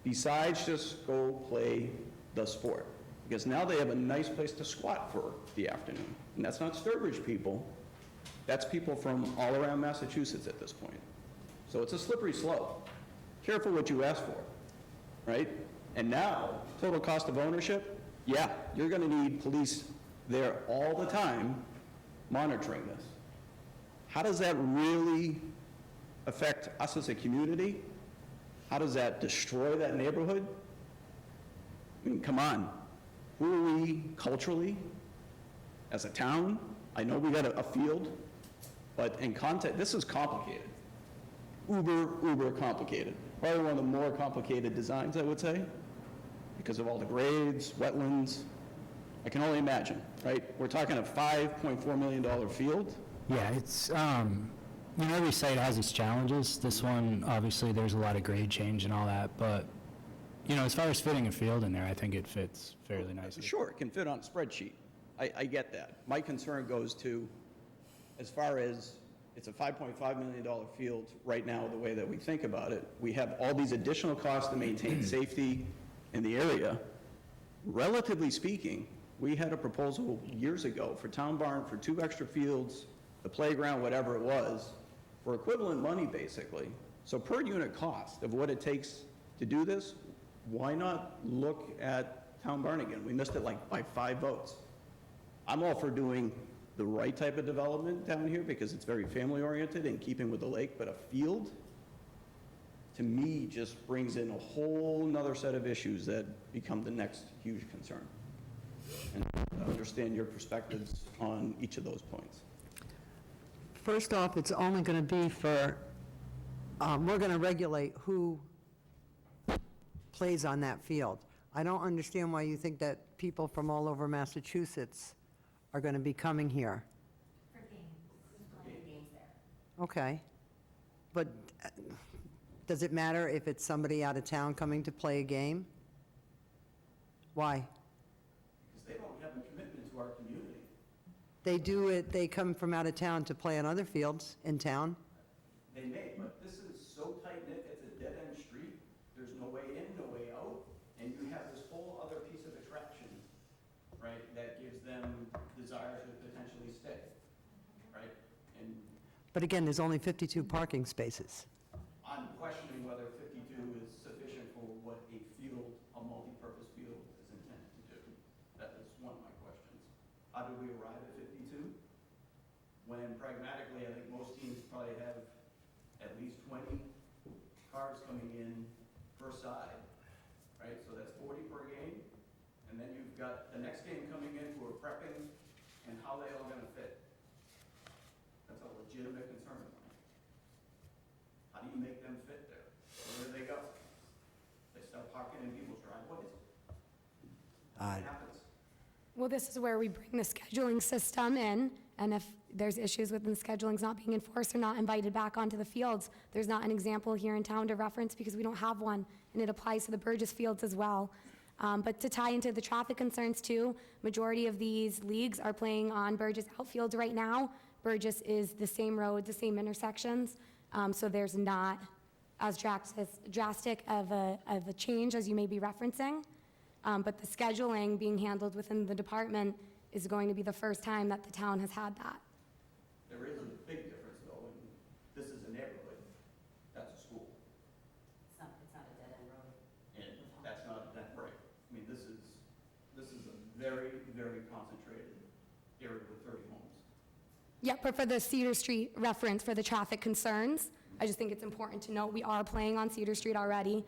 G: besides just go play the sport. Because now they have a nice place to squat for the afternoon. And that's not Sturbridge people, that's people from all around Massachusetts at this point. So it's a slippery slope. Careful what you ask for, right? And now, total cost of ownership, Yeah, you're going to need police there all the time monitoring this. How does that really affect us as a community? How does that destroy that neighborhood? I mean, come on. Who are we culturally as a town? I know we got a field, but in context, this is complicated. Uber complicated. Probably one of the more complicated designs, I would say, because of all the grades, wetlands. I can only imagine, right? We're talking a $5.4 million field.
B: Yeah, it's, every site has its challenges. This one, obviously, there's a lot of grade change and all that, but, as far as fitting a field in there, I think it fits fairly nicely.
G: Sure, it can fit on a spreadsheet. I get that. My concern goes to, as far as, it's a $5.5 million field right now, the way that we think about it. We have all these additional costs to maintain safety in the area. Relatively speaking, we had a proposal years ago for Town Barn for 2 extra fields, the playground, whatever it was, for equivalent money, basically. So per unit cost of what it takes to do this, why not look at Town Barn again? We missed it like by 5 votes. I'm all for doing the right type of development down here because it's very family-oriented in keeping with the lake, but a field, to me, just brings in a whole nother set of issues that become the next huge concern. And I understand your perspectives on each of those points.
C: First off, it's only going to be for, we're going to regulate who plays on that field. I don't understand why you think that people from all over Massachusetts are going to be coming here.
F: For games there.
C: Okay. But does it matter if it's somebody out of town coming to play a game? Why?
G: Because they don't have a commitment to our community.
C: They do it, they come from out of town to play on other fields in town.
G: They may, but this is so tight-knit, it's a dead-end street. There's no way in, no way out, and you have this whole other piece of attraction, right, that gives them desire to potentially stay, right? And
C: But again, there's only 52 parking spaces.
G: I'm questioning whether 52 is sufficient for what a field, a multi-purpose field is intended to do. That is one of my questions. How did we arrive at 52? When pragmatically, I think most teams probably have at least 20 cars coming in per side, right? So that's 40 per game. And then you've got the next game coming in who are prepping, and how they all gonna fit. That's a legitimate concern of mine. How do you make them fit there? Where do they go? They start parking in people's driveways? What happens?
A: Well, this is where we bring the scheduling system in, and if there's issues with the scheduling's not being enforced or not invited back onto the fields, there's not an example here in town to reference because we don't have one, and it applies to the Burgess fields as well. But to tie into the traffic concerns too, majority of these leagues are playing on Burgess outfields right now. Burgess is the same road, the same intersections, so there's not as drastic of a change as you may be referencing. But the scheduling being handled within the department is going to be the first time that the town has had that.
G: There is a big difference though, and this is a neighborhood, that's a school,
F: It's not a dead-end road.
G: and that's not, that right. I mean, this is a very, very concentrated area with 30 homes.
A: Yeah, but for the Cedar Street reference for the traffic concerns, I just think it's important to note we are playing on Cedar Street already.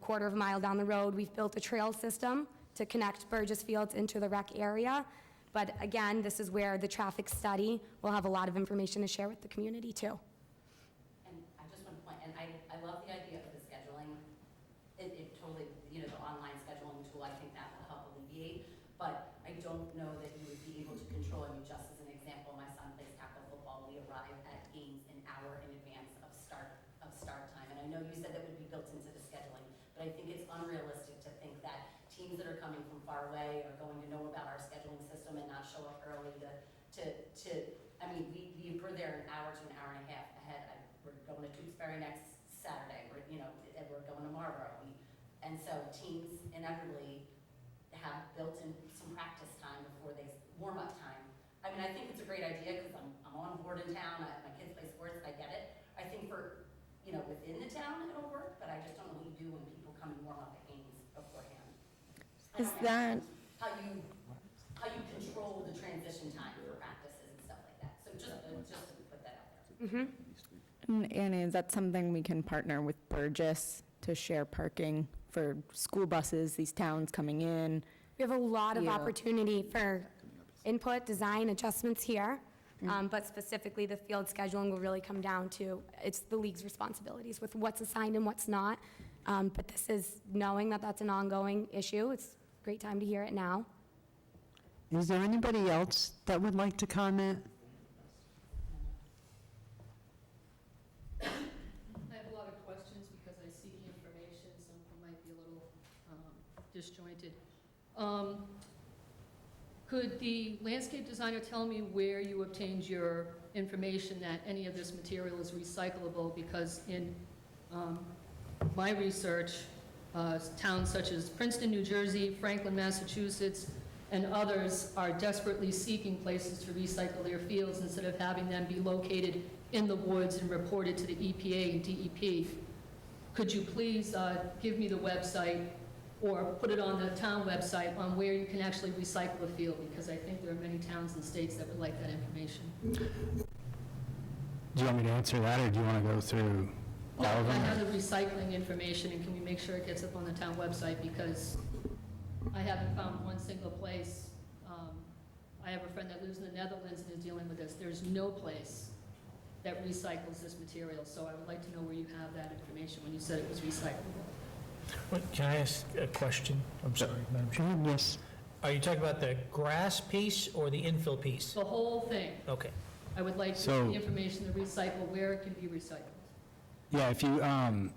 A: Quarter of a mile down the road, we've built a trail system to connect Burgess Fields into the rec area. But again, this is where the traffic study will have a lot of information to share with the community too.
F: And I just want to point, and I love the idea of the scheduling. It totally, the online scheduling tool, I think that will help alleviate. But I don't know that you would be able to control, I mean, just as an example, my son plays tackle football. We arrive at games an hour in advance of start time. And I know you said that would be built into the scheduling, but I think it's unrealistic to think that teams that are coming from far away are going to know about our scheduling system and not show up early I mean, we're there an hour to an hour and a half ahead. We're going to Tewksbury next Saturday, we're going to Marlboro. And so teams inevitably have built in some practice time before they, warm-up time. I mean, I think it's a great idea because I'm on board in town, my kids play sports, I get it. I think for, within the town it'll work, but I just don't know what you do when people come and warm up at games beforehand. how you control the transition time for practices and stuff like that. So just to put that out there.
A: Mm-hmm.
H: And Annie, is that something we can partner with Burgess to share parking for school buses, these towns coming in?
A: We have a lot of
H: Yeah.
A: opportunity for input, design, adjustments here, but specifically the field scheduling will really come down to, it's the league's responsibilities with what's assigned and what's not. But this is knowing that that's an ongoing issue. It's a great time to hear it now.
C: Is there anybody else that would like to comment?
I: I have a lot of questions because I seek information, some of them might be a little disjointed. Could the landscape designer tell me where you obtained your information that any of this material is recyclable? Because in my research, towns such as Princeton, New Jersey, Franklin, Massachusetts, and others are desperately seeking places to recycle their fields instead of having them be located in the woods and reported to the EPA and DEP. Could you please give me the website or put it on the town website on where you can actually recycle a field? Because I think there are many towns and states that would like that information.
B: Do you want me to answer that, or do you want to go through all
I: No,
B: of
I: I
B: them?
I: have the recycling information, and can we make sure it gets up on the town website? Because I haven't found one single place. I have a friend that lives in the Netherlands and is dealing with this. There's no place that recycles this material, so I would like to know where you have that information when you said it was recyclable.
J: Can I ask a question? I'm sorry, Madam Chair.
C: Yes.
J: Are you talking about the grass piece or the infill piece?
I: The whole thing.
J: Okay.
I: I would like
B: So-
I: the information to recycle, where it can be recycled.
B: Yeah, if you, one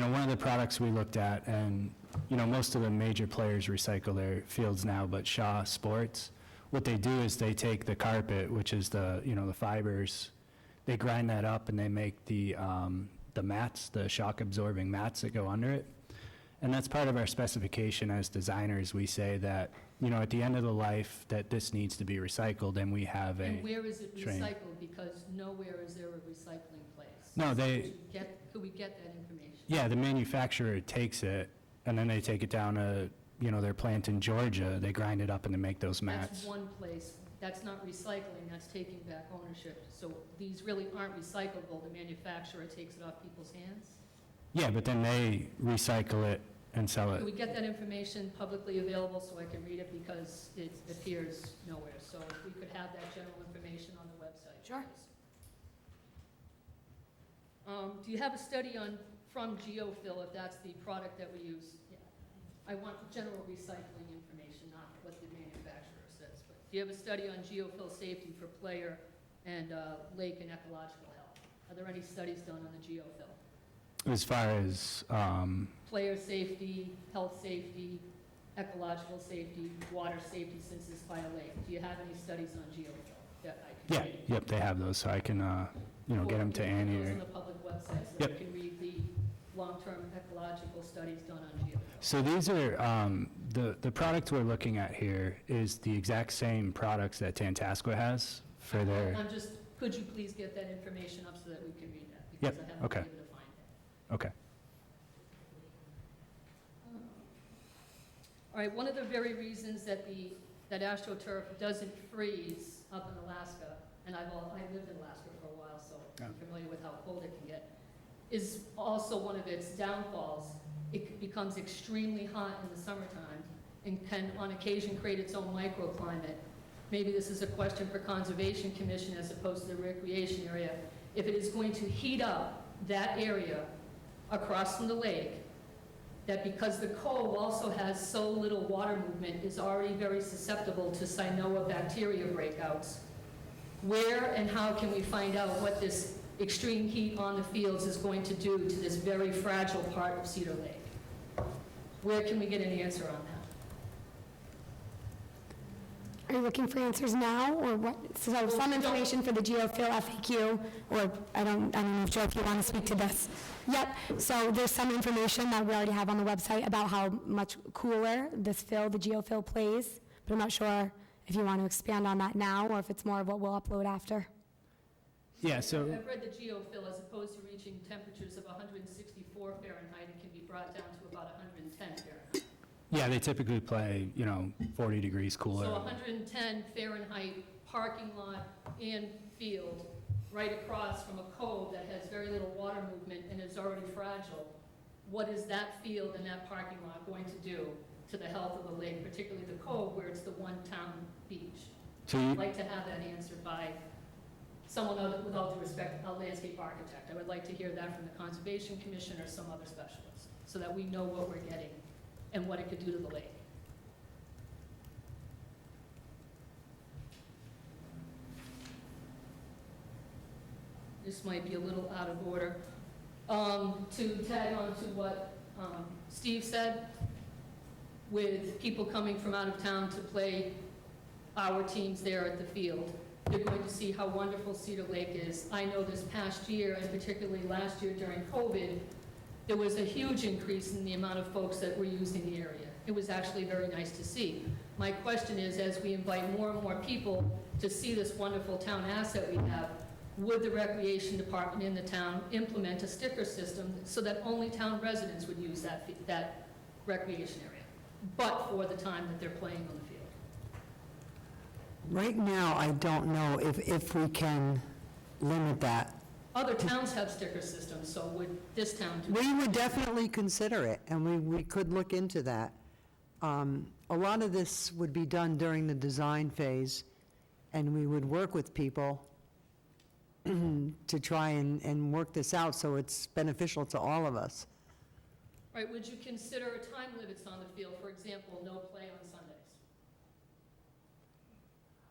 B: of the products we looked at, and, most of the major players recycle their fields now, but Shaw Sports, what they do is they take the carpet, which is the fibers, they grind that up and they make the mats, the shock-absorbing mats that go under it. And that's part of our specification as designers. We say that, at the end of the life, that this needs to be recycled, and we have a...
I: And where is it
B: train.
I: recycled? Because nowhere is there a recycling place.
B: No,
I: Could we get that information?
B: Yeah, the manufacturer takes it, and then they take it down to, their plant in Georgia. They grind it up and they make those mats.
I: That's one place. That's not recycling, that's taking back ownership. So these really aren't recyclable. The manufacturer takes it off people's hands?
B: Yeah, but then they recycle it and sell
I: Can we
B: it.
I: get that information publicly available so I can read it, because it appears nowhere? So if we could have that general information on the website.
A: Sure.
I: please. Do you have a study from Geofill, if that's the product that we use? Yeah. I want general recycling information, not what the manufacturer says. But do you have a study on geofill safety for player and lake and ecological health? Are there any studies done on the geofill?
B: As far as,
I: Player safety, health safety, ecological safety, water safety, since it's by a lake. Do you have any studies on geofill that I can
B: yeah,
I: read?
B: yep, they have those, so I can, get them to
I: Or
B: Annie.
I: Those
B: Or,
I: on the public website, so
B: Yep.
I: you can read the long-term ecological studies done on geofill.
B: so these are, the product we're looking at here is the exact same products that Tantascwa has for their,
I: I'm just, could you please get that information up so that we can read that?
B: Yep,
I: Because I haven't
B: okay.
I: been able to find it.
B: okay.
I: All right, one of the very reasons that that AstroTurf doesn't freeze up in Alaska, and I lived in Alaska for a while, so I'm familiar with how cold it can get, is also one of its downfalls. It becomes extremely hot in the summertime and can on occasion create its own microclimate. Maybe this is a question for Conservation Commission as opposed to the recreation area. If it is going to heat up that area across from the lake, that because the cove also has so little water movement, is already very susceptible to cyanoa bacteria breakouts. Where and how can we find out what this extreme heat on the fields is going to do to this very fragile part of Cedar Lake? Where can we get an answer on that?
A: Are you looking for answers now, or what? So some information for the geofill FAQ, or I don't know, Joe, if you want to speak to this. Yep, so there's some information that we already have on the website about how much cooler this fill, the geofill, plays, but I'm not sure if you want to expand on that now, or if it's more of what we'll upload after.
B: Yeah, so,
I: I've read the geofill, as opposed to reaching temperatures of 164 Fahrenheit, it can be brought down to about 110 Fahrenheit.
B: Yeah, they typically play, 40 degrees cooler.
I: So 110 Fahrenheit parking lot and field right across from a cove that has very little water movement and is already fragile. What is that field and that parking lot going to do to the health of the lake, particularly the cove where it's the one town beach?
B: So
I: I'd
B: you,
I: like to have that answered by someone other, with all due respect, a landscape architect. I would like to hear that from the Conservation Commission or some other specialist, so that we know what we're getting and what it could do to the lake. This might be a little out of order. To tag on to what Steve said, with people coming from out of town to play our teams there at the field, they're going to see how wonderful Cedar Lake is. I know this past year, and particularly last year during COVID, there was a huge increase in the amount of folks that were using the area. It was actually very nice to see. My question is, as we invite more and more people to see this wonderful town asset we have, would the recreation department in the town implement a sticker system so that only town residents would use that recreation area, but for the time that they're playing on the field?
C: Right now, I don't know if we can limit that.
I: Other towns have sticker systems, so would this town do?
C: We would definitely consider it, and we could look into that. A lot of this would be done during the design phase, and we would work with people to try and work this out so it's beneficial to all of us.
I: Right, would you consider time limits on the field, for example, no play on Sundays?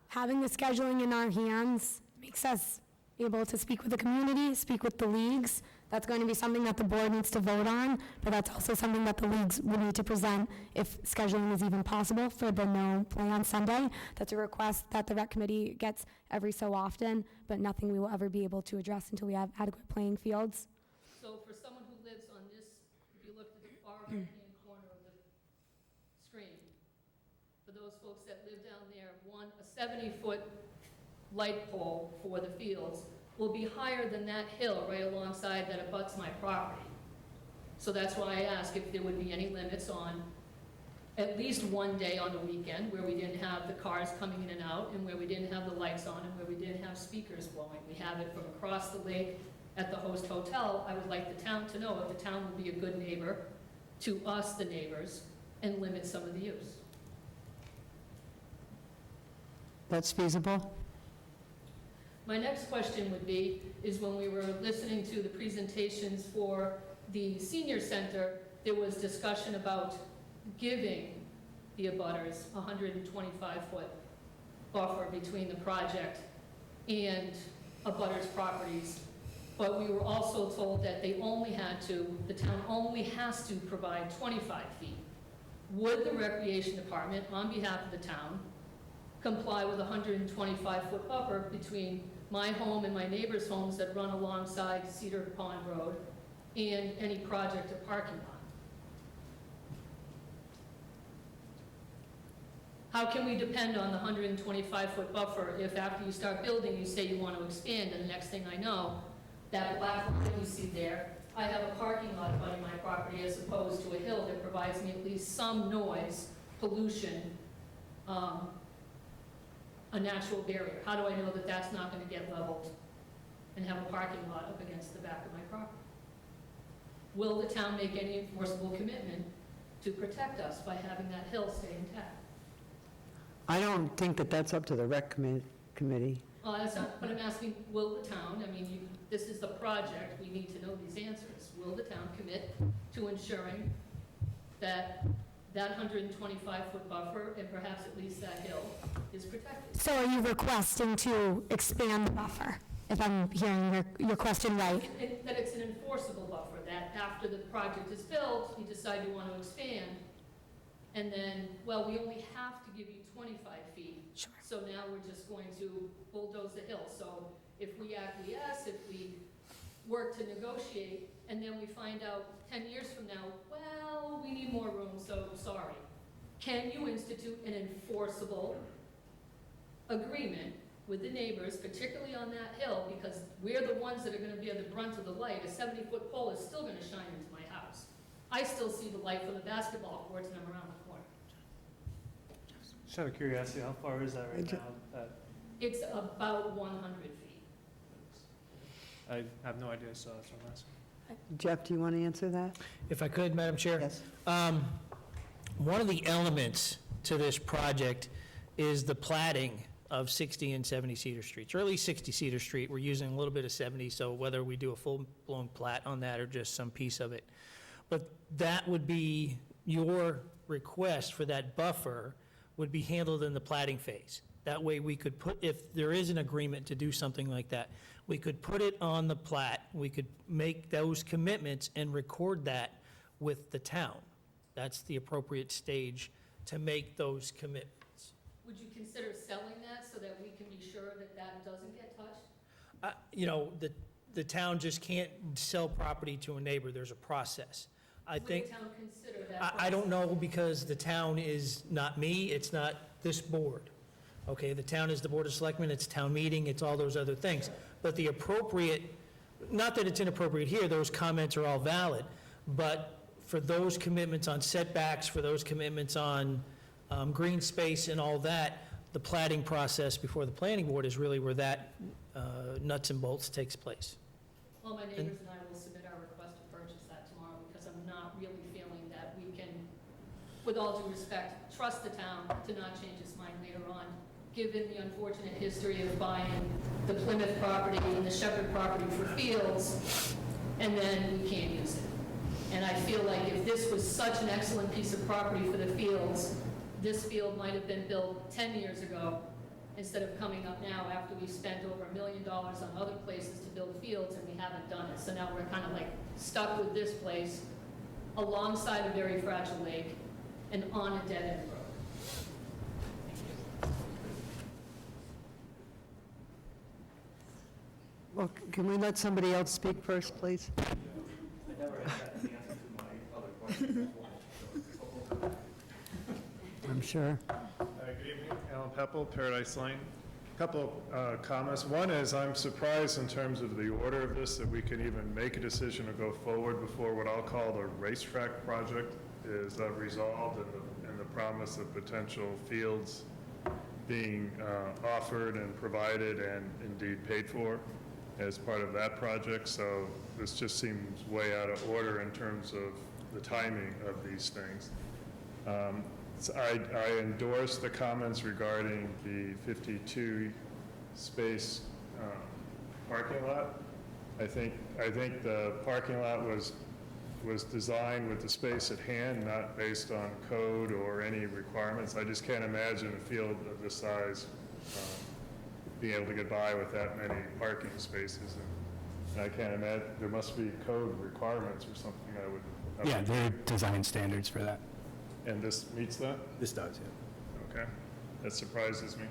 A: Having the scheduling in our hands makes us able to speak with the community, speak with the leagues. That's going to be something that the board needs to vote on, but that's also something that the leagues will need to present if scheduling is even possible for the no play on Sunday. That's a request that the rec committee gets every so often, but nothing we will ever be able to address until we have adequate playing fields.
I: So for someone who lives on this, if you look at the far right-hand corner of the screen, for those folks that live down there, a 70-foot light pole for the fields will be higher than that hill right alongside that abuts my property. So that's why I ask if there would be any limits on at least one day on the weekend where we didn't have the cars coming in and out, and where we didn't have the lights on, and where we didn't have speakers blowing. We have it from across the lake at the host hotel. I would like the town to know if the town would be a good neighbor to us, the neighbors, and limit some of the use.
C: That's feasible?
I: My next question would be, is when we were listening to the presentations for the senior center, there was discussion about giving the abutters a 125-foot buffer between the project and abutters' properties. But we were also told that the town only has to provide 25 feet. Would the recreation department, on behalf of the town, comply with a 125-foot buffer between my home and my neighbors' homes that run alongside Cedar Pond Road and any project or parking lot? How can we depend on the 125-foot buffer if after you start building, you say you want to expand, and the next thing I know, that black line you see there, I have a parking lot abutting my property as opposed to a hill that provides me at least some noise, pollution, a natural barrier. How do I know that that's not going to get leveled and have a parking lot up against the back of my property? Will the town make any enforceable commitment to protect us by having that hill stay intact?
C: I don't think that that's up to the rec committee.
I: Well, that's not, but I'm asking, will the town, this is the project, we need to know these answers. Will the town commit to ensuring that that 125-foot buffer, and perhaps at least that hill, is protected?
A: So are you requesting to expand the buffer, if I'm hearing your question right?
I: That it's an enforceable buffer, that after the project is built, you decide you want to expand, and then, well, we only have to give you 25 feet.
A: Sure.
I: So now we're just going to bulldoze the hill. So if we acquiesce, if we work to negotiate, and then we find out 10 years from now, well, we need more room, so sorry. Can you institute an enforceable agreement with the neighbors, particularly on that hill, because we're the ones that are going to bear the brunt of the light. A 70-foot pole is still going to shine into my house. I still see the light from the basketball courts, and I'm around the corner.
J: Just out of curiosity, how far is that right now?
I: It's about 100 feet.
J: I have no idea, so that's what I'm asking.
C: Jeff, do you want to answer that?
J: If I could, Madam Chair?
C: Yes.
J: One of the elements to this project is the platting of 60 and 70 Cedar Streets, or at least 60 Cedar Street. We're using a little bit of 70, so whether we do a full-blown plat on that or just some piece of it. But that would be, your request for that buffer would be handled in the platting phase. That way we could put, if there is an agreement to do something like that, we could put it on the plat, we could make those commitments and record that with the town. That's the appropriate stage to make those commitments.
I: Would you consider selling that so that we can be sure that that doesn't get touched?
J: You know, the town just can't sell property to a neighbor, there's a process. I think,
I: Would the town consider that?
J: I don't know, because the town is not me, it's not this board. Okay, the town is the Board of Selectmen, it's town meeting, it's all those other things. But the appropriate, not that it's inappropriate here, those comments are all valid, but for those commitments on setbacks, for those commitments on green space and all that, the platting process before the planning board is really where that nuts and bolts takes place.
I: Well, my neighbors and I will submit our request to purchase that tomorrow, because I'm not really feeling that we can, with all due respect, trust the town to not change its mind later on, given the unfortunate history of buying the Plymouth property and the Shepherd property for fields, and then we can't use it. And I feel like if this was such an excellent piece of property for the fields, this field might have been built 10 years ago, instead of coming up now after we've spent over $1 million on other places to build fields and we haven't done it. So now we're kind of like stuck with this place alongside a very fragile lake and on a dead-end road.
C: Well, can we let somebody else speak first, please?
K: I never had the answer to my other question.
C: I'm sure.
K: Good evening, Alan Peppel, Paradise Lane. A couple comments. One is I'm surprised in terms of the order of this, that we can even make a decision to go forward before what I'll call the racetrack project is resolved, and the promise of potential fields being offered and provided and indeed paid for as part of that project. So this just seems way out of order in terms of the timing of these things. So I endorse the comments regarding the 52 space parking lot. I think the parking lot was designed with the space at hand, not based on code or any requirements. I just can't imagine a field of this size being able to get by with that many parking spaces. And I can't imagine, there must be code requirements or something I would.
B: Yeah, there are design standards for that.
K: And this meets that?
B: This does, yeah.
K: Okay, that surprises me.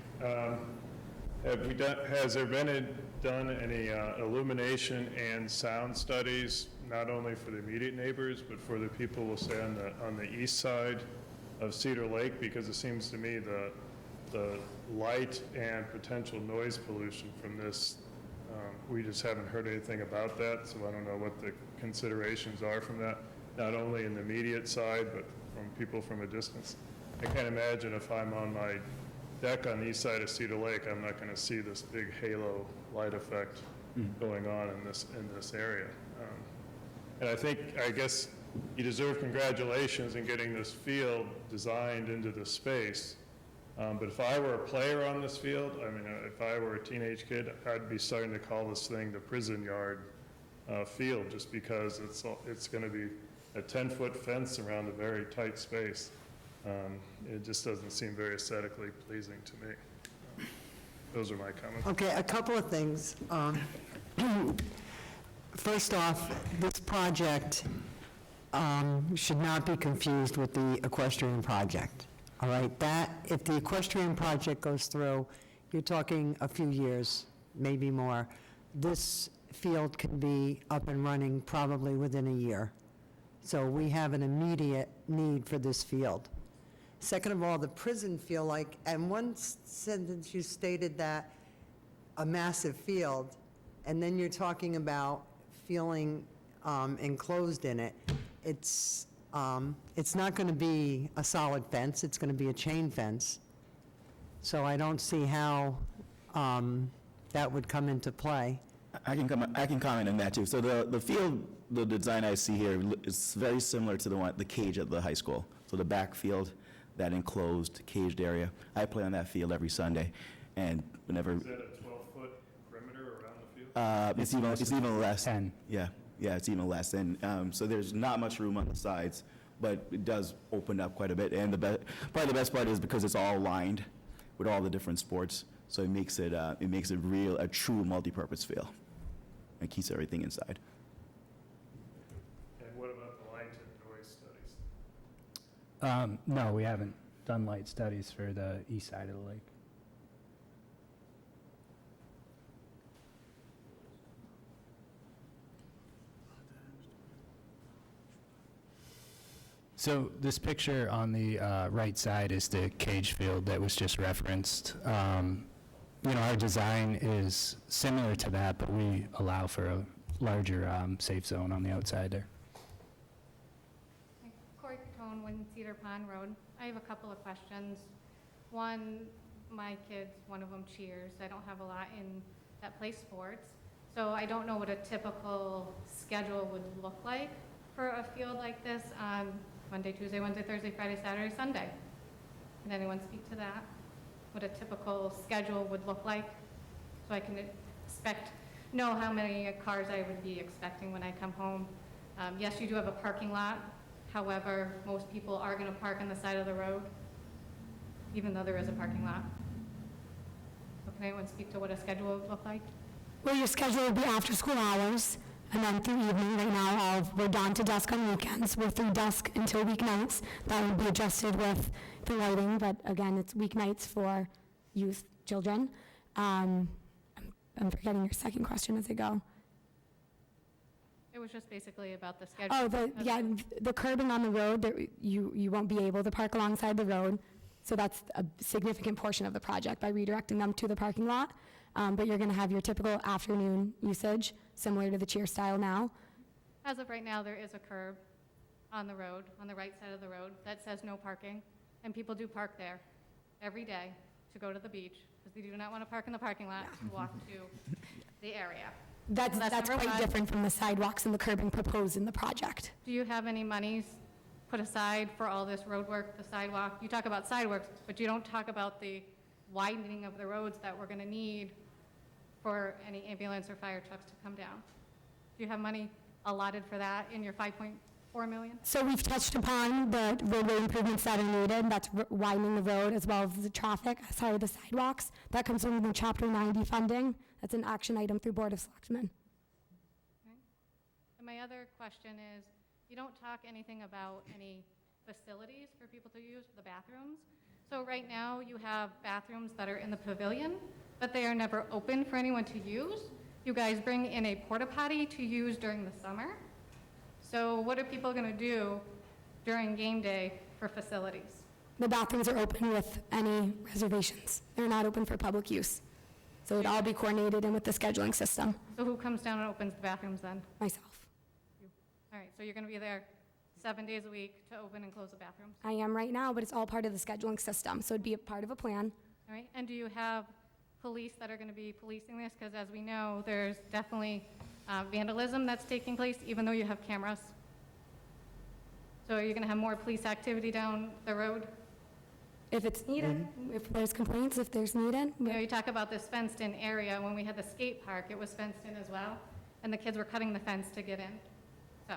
K: Has there been done any illumination and sound studies, not only for the immediate neighbors, but for the people, we'll say, on the east side of Cedar Lake? Because it seems to me the light and potential noise pollution from this, we just haven't heard anything about that, so I don't know what the considerations are from that, not only in the immediate side, but from people from a distance. I can't imagine if I'm on my deck on the east side of Cedar Lake, I'm not going to see this big halo light effect going on in this area. And I guess you deserve congratulations in getting this field designed into the space. But if I were a player on this field, I mean, if I were a teenage kid, I'd be starting to call this thing the prison yard field, just because it's going to be a 10-foot fence around a very tight space. It just doesn't seem very aesthetically pleasing to me. Those are my comments.
C: Okay, a couple of things. First off, this project should not be confused with the equestrian project. All right, if the equestrian project goes through, you're talking a few years, maybe more. This field can be up and running probably within a year. So we have an immediate need for this field. Second of all, the prison feel like, and one sentence you stated that a massive field, and then you're talking about feeling enclosed in it. It's not going to be a solid fence, it's going to be a chain fence. So I don't see how that would come into play.
E: I can comment on that too. So the field, the design I see here is very similar to the cage at the high school. So the back field, that enclosed caged area. I play on that field every Sunday, and whenever.
K: Is that a 12-foot perimeter around the field?
E: It's even less.
B: 10.
E: Yeah, it's even less. And so there's not much room on the sides, but it does open up quite a bit. And probably the best part is because it's all lined with all the different sports, so it makes it a true multi-purpose field. It keeps everything inside.
K: And what about the light and noise studies?
B: No, we haven't done light studies for the east side of the lake. So this picture on the right side is the cage field that was just referenced. Our design is similar to that, but we allow for a larger safe zone on the outside there.
L: Corey Catone, 1 Cedar Pond Road. I have a couple of questions. One, my kids, one of them cheers. I don't have a lot in that play sports. So I don't know what a typical schedule would look like for a field like this on Monday, Tuesday, Wednesday, Thursday, Friday, Saturday, Sunday. Can anyone speak to that? What a typical schedule would look like? So I can know how many cars I would be expecting when I come home. Yes, you do have a parking lot. However, most people are going to park on the side of the road, even though there is a parking lot. So can anyone speak to what a schedule would look like?
A: Well, your schedule will be after school hours, and then through evening. Right now, we're dawn to dusk on weekends. We're through dusk until weeknights. That will be adjusted with the lighting, but again, it's weeknights for youth, children. I'm forgetting your second question as I go.
L: It was just basically about the schedule.
A: The curbing on the road, you won't be able to park alongside the road, so that's a significant portion of the project by redirecting them to the parking lot. But you're going to have your typical afternoon usage, similar to the cheer style now.
L: As of right now, there is a curb on the road, on the right side of the road, that says no parking, and people do park there every day to go to the beach, because they do not want to park in the parking lot to walk to the area.
A: That's
L: number
A: quite
L: one.
A: different from the sidewalks and the curbing proposed in the project.
L: Do you have any monies put aside for all this road work, the sidewalk? You talk about sidewalks, but you don't talk about the widening of the roads that we're going to need for any ambulance or fire trucks to come down. Do you have money allotted for that in your $5.4 million?
A: So we've touched upon the roadway improvements that are needed. That's widening the road as well as the the sidewalks. That comes from the Chapter 90 funding. That's an action item through Board of Selectmen.
L: Okay. And my other question is, you don't talk anything about any facilities for people to use, the bathrooms. So right now you have bathrooms that are in the pavilion, but they are never open for anyone to use. You guys bring in a porta potty to use during the summer. So what are people going to do during game day for facilities?
A: The bathrooms are open with any reservations. They're not open for public use. So it'd all be coordinated in with the scheduling system.
L: So who comes down and opens the bathrooms then?
A: Myself.
L: You. All right, so you're going to be there 7 days a week to open and close the bathrooms?
A: I am right now, but it's all part of the scheduling system. So it'd be a part of a plan.
L: All right, and do you have police that are going to be policing this? Because as we know, there's definitely vandalism that's taking place, even though you have cameras. So are you going to have more police activity down the road?
A: If it's needed, if there's complaints, if there's needed.
L: You know, you talk about this fenced-in area. When we had the skate park, it was fenced in as well, and the kids were cutting the fence to get in. So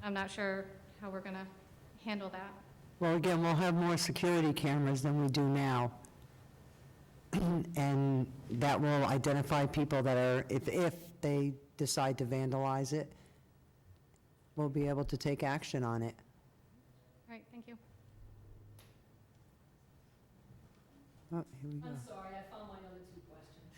L: I'm not sure how we're going to handle that.
C: Well, again, we'll have more security cameras than we do now. And that will identify people that are, if they decide to vandalize it, we'll be able to take action on it.
L: All right, thank you.
C: Oh, here we go.
I: I'm sorry, I found my other two questions.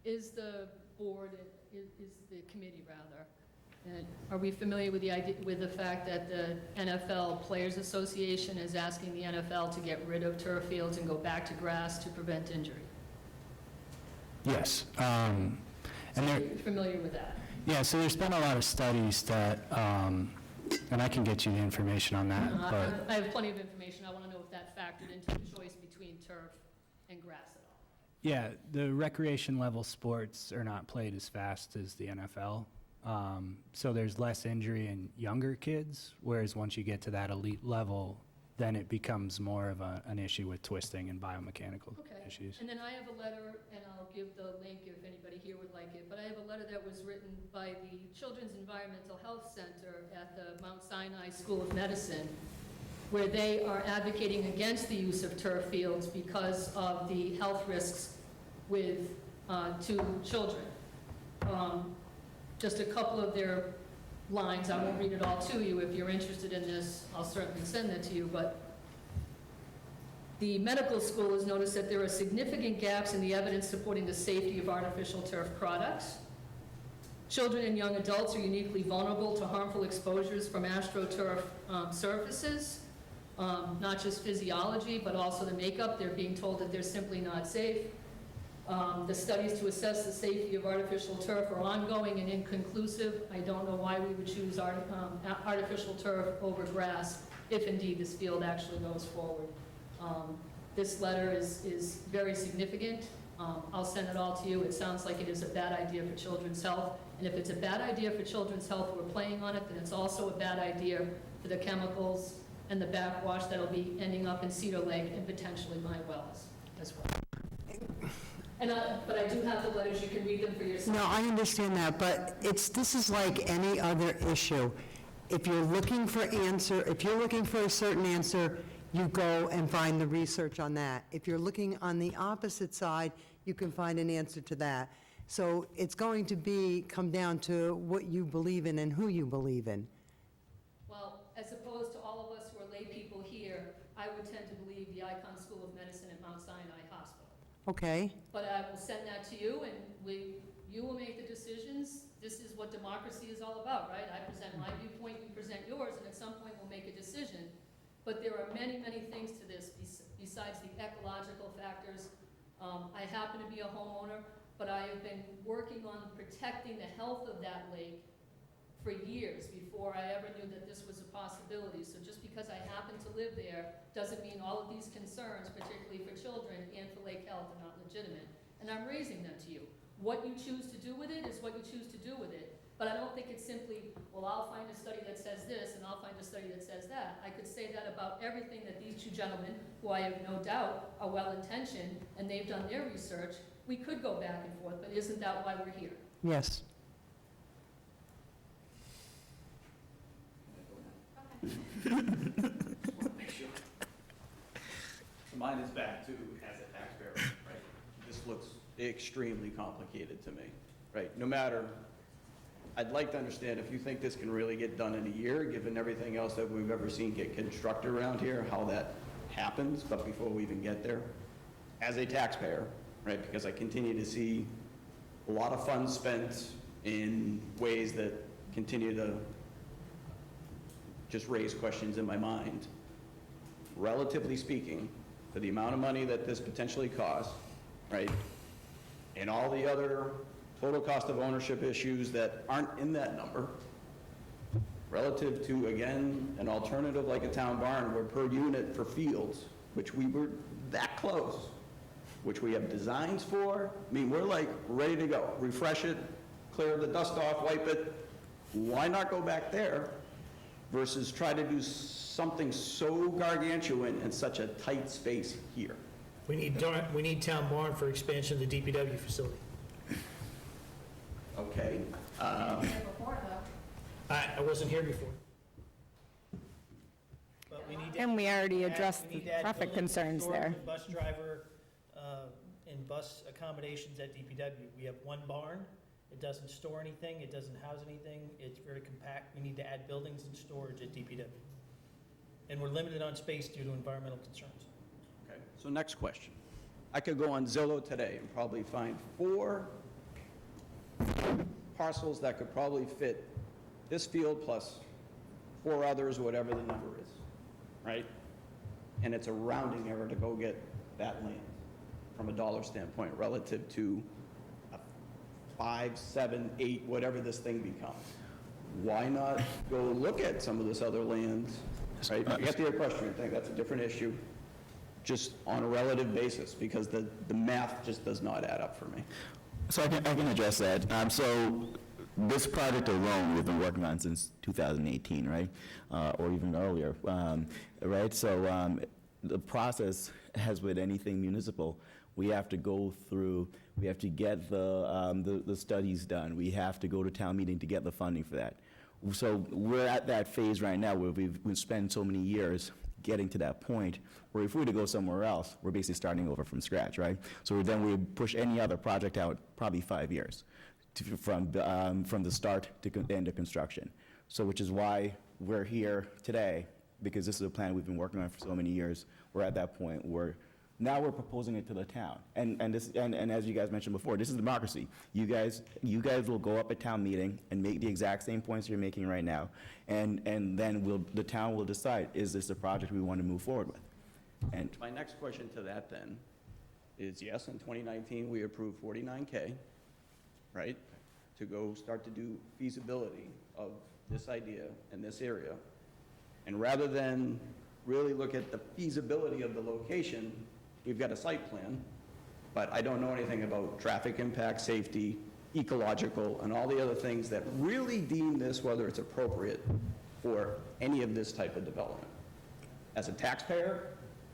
I: Is the board, is the committee rather, and are we familiar with the idea, with the fact that the NFL Players Association is asking the NFL to get rid of turf fields and go back to grass to prevent injury?
B: Yes.
I: So you're familiar with that?
B: Yeah, so there's been a lot of studies that, and I can get you the information on that, but,
I: I have plenty of information. I want to know if that factored into the choice between turf and grass at all.
B: yeah, the recreation level sports are not played as fast as the NFL. So there's less injury in younger kids, whereas once you get to that elite level, then it becomes more of an issue with twisting and biomechanical
I: Okay.
B: issues.
I: And then I have a letter, and I'll give the link if anybody here would like it, but I have a letter that was written by the Children's Environmental Health Center at the Mount Sinai School of Medicine, where they are advocating against the use of turf fields because of the health risks with to children. Just a couple of their lines, I won't read it all to you. If you're interested in this, I'll certainly send that to you, but the medical school has noticed that there are significant gaps in the evidence supporting the safety of artificial turf products. Children and young adults are uniquely vulnerable to harmful exposures from AstroTurf surfaces, not just physiology, but also the makeup. They're being told that they're simply not safe. The studies to assess the safety of artificial turf are ongoing and inconclusive. I don't know why we would choose artificial turf over grass if indeed this field actually goes forward. This letter is very significant. I'll send it all to you. It sounds like it is a bad idea for children's health. And if it's a bad idea for children's health who are playing on it, then it's also a bad idea for the chemicals and the backwash that'll be ending up in Cedar Lake and potentially my wells as well. And but I do have the letters. You can read them for yourself.
C: No, I understand that, but this is like any other issue. If you're looking for a certain answer, you go and find the research on that. If you're looking on the opposite side, you can find an answer to that. So it's going to come down to what you believe in and who you believe in.
I: Well, as opposed to all of us who are lay people here, I would tend to believe the Icahn School of Medicine at Mount Sinai Hospital.
C: Okay?
I: But I will send that to you, and you will make the decisions. This is what democracy is all about, right? I present my viewpoint, you present yours, and at some point we'll make a decision. But there are many, many things to this besides the ecological factors. I happen to be a homeowner, but I have been working on protecting the health of that lake for years before I ever knew that this was a possibility. So just because I happen to live there doesn't mean all of these concerns, particularly for children and for lake health, are not legitimate. And I'm raising them to you. What you choose to do with it is what you choose to do with it. But I don't think it's simply, well, I'll find a study that says this and I'll find a study that says that. I could say that about everything that these two gentlemen, who I have no doubt are well-intentioned, and they've done their research. We could go back and forth, but isn't that why we're here?
C: Yes.
G: Just want to make sure. So mine is back to, as a taxpayer, right? This looks extremely complicated to me, right? No matter, I'd like to understand if you think this can really get done in a year, given everything else that we've ever seen get constructed around here, how that happens, but before we even get there, as a taxpayer, right? Because I continue to see a lot of funds spent in ways that continue to just raise questions in my mind. Relatively speaking, for the amount of money that this potentially costs, right, and all the other total cost of ownership issues that aren't in that number, relative to, again, an alternative like a town barn where per unit for fields, which we were that close, which we have designs for, I mean, we're like ready to go. Refresh it, clear the dust off, wipe it. Why not go back there versus try to do something so gargantuan in such a tight space here?
J: We need town barn for expansion of the DPW facility.
G: Okay.
J: I wasn't here before. But we need to
H: And we already addressed
J: we
H: the
J: need to add
H: traffic
J: buildings,
H: concerns
J: storage,
H: there.
J: and bus driver, and bus accommodations at DPW. We have one barn. It doesn't store anything. It doesn't house anything. It's very compact. We need to add buildings and storage at DPW. And we're limited on space due to environmental concerns.
G: Okay. So next question. I could go on Zillow today and probably find 4 parcels that could probably fit this field plus 4 others, whatever the number is, right? And it's a rounding error to go get that land from a dollar standpoint relative to a 5, 7, 8, whatever this thing becomes. Why not go look at some of this other land, right? I get the equestrian thing, that's a different issue, just on a relative basis, because the math just does not add up for me.
E: So I can address that. So this project alone, we've been working on since 2018, right? Or even earlier, right? So the process, as with anything municipal, we have to go through, we have to get the studies done. We have to go to town meeting to get the funding for that. So we're at that phase right now where we've spent so many years getting to that point where if we were to go somewhere else, we're basically starting over from scratch, right? So then we push any other project out probably 5 years from the start to the end of construction. So which is why we're here today, because this is a plan we've been working on for so many years. We're at that point where now we're proposing it to the town. And as you guys mentioned before, this is democracy. You guys will go up at town meeting and make the exact same points you're making right now. And then the town will decide, is this a project we want to move forward with? And
G: My next question to that then is, yes, in 2019, we approved 49K, right, to go start to do feasibility of this idea in this area. And rather than really look at the feasibility of the location, we've got a site plan, but I don't know anything about traffic impact, safety, ecological, and all the other things that really deem this, whether it's appropriate for any of this type of development. As a taxpayer,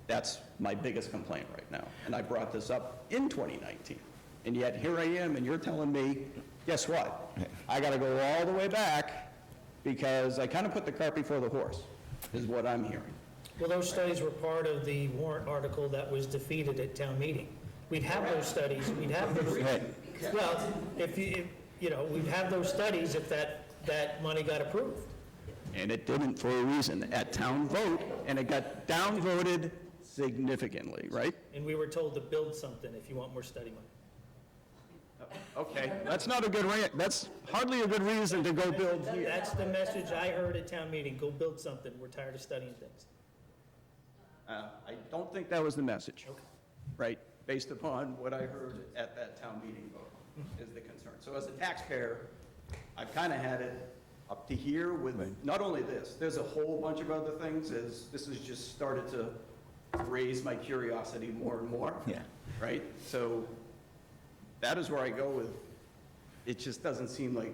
G: that's my biggest complaint right now. And I brought this up in 2019. And yet here I am, and you're telling me, guess what? I got to go all the way back because I kind of put the cart before the horse, is what I'm hearing.
J: Well, those studies were part of the warrant article that was defeated at town meeting. We'd have those studies, we'd have those, well, if we'd have those studies if that money got approved.
G: And it didn't for a reason, at town vote, and it got downvoted significantly, right?
J: And we were told to build something if you want more study money.
G: Okay, that's not a good, that's hardly a good reason to go build here.
J: That's the message I heard at town meeting, go build something, we're tired of studying things.
G: I don't think that was the message, right? Based upon what I heard at that town meeting vote is the concern. So as a taxpayer, I've kind of had it up to here with not only this, there's a whole bunch of other things as this has just started to raise my curiosity more and more.
E: Yeah.
G: Right? So that is where I go with, it just doesn't seem like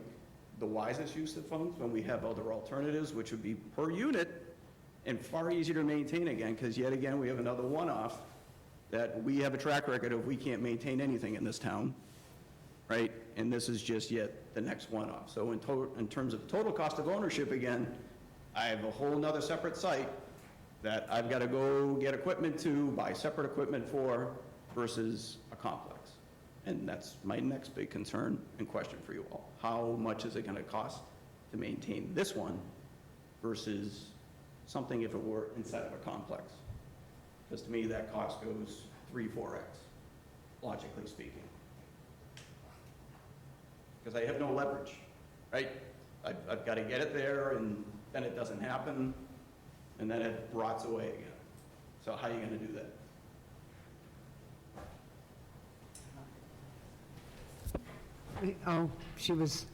G: the wisest use of funds when we have other alternatives, which would be per unit and far easier to maintain again, because yet again, we have another one-off that we have a track record of we can't maintain anything in this town, right? And this is just yet the next one-off. So in terms of total cost of ownership, again, I have a whole nother separate site that I've got to go get equipment to, buy separate equipment for, versus a complex. And that's my next big concern and question for you all. How much is it going to cost to maintain this one versus something if it were inside of a complex? Because to me, that cost goes 3-4x, logically speaking. Because I have no leverage, right? I've got to get it there, and then it doesn't happen, and then it rots away again. So how are you going to do that?
C: Oh, she was,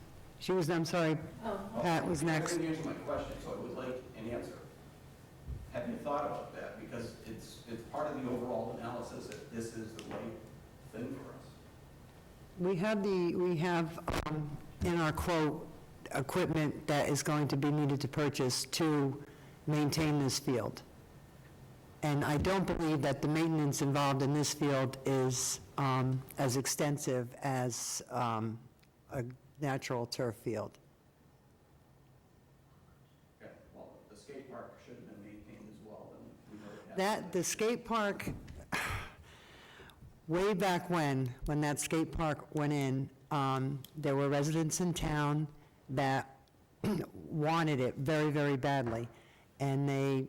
C: I'm sorry, Pat was next.
G: You didn't answer my question, so I would like an answer. Have you thought about that? Because it's part of the overall analysis that this is the right thing for us.
C: We have in our quote, equipment that is going to be needed to purchase to maintain this field. And I don't believe that the maintenance involved in this field is as extensive as a natural turf field.
G: Okay, well, the skate park should have been maintained as well, and we know it has.
C: The skate park, way back when that skate park went in, there were residents in town that wanted it very, very badly. And they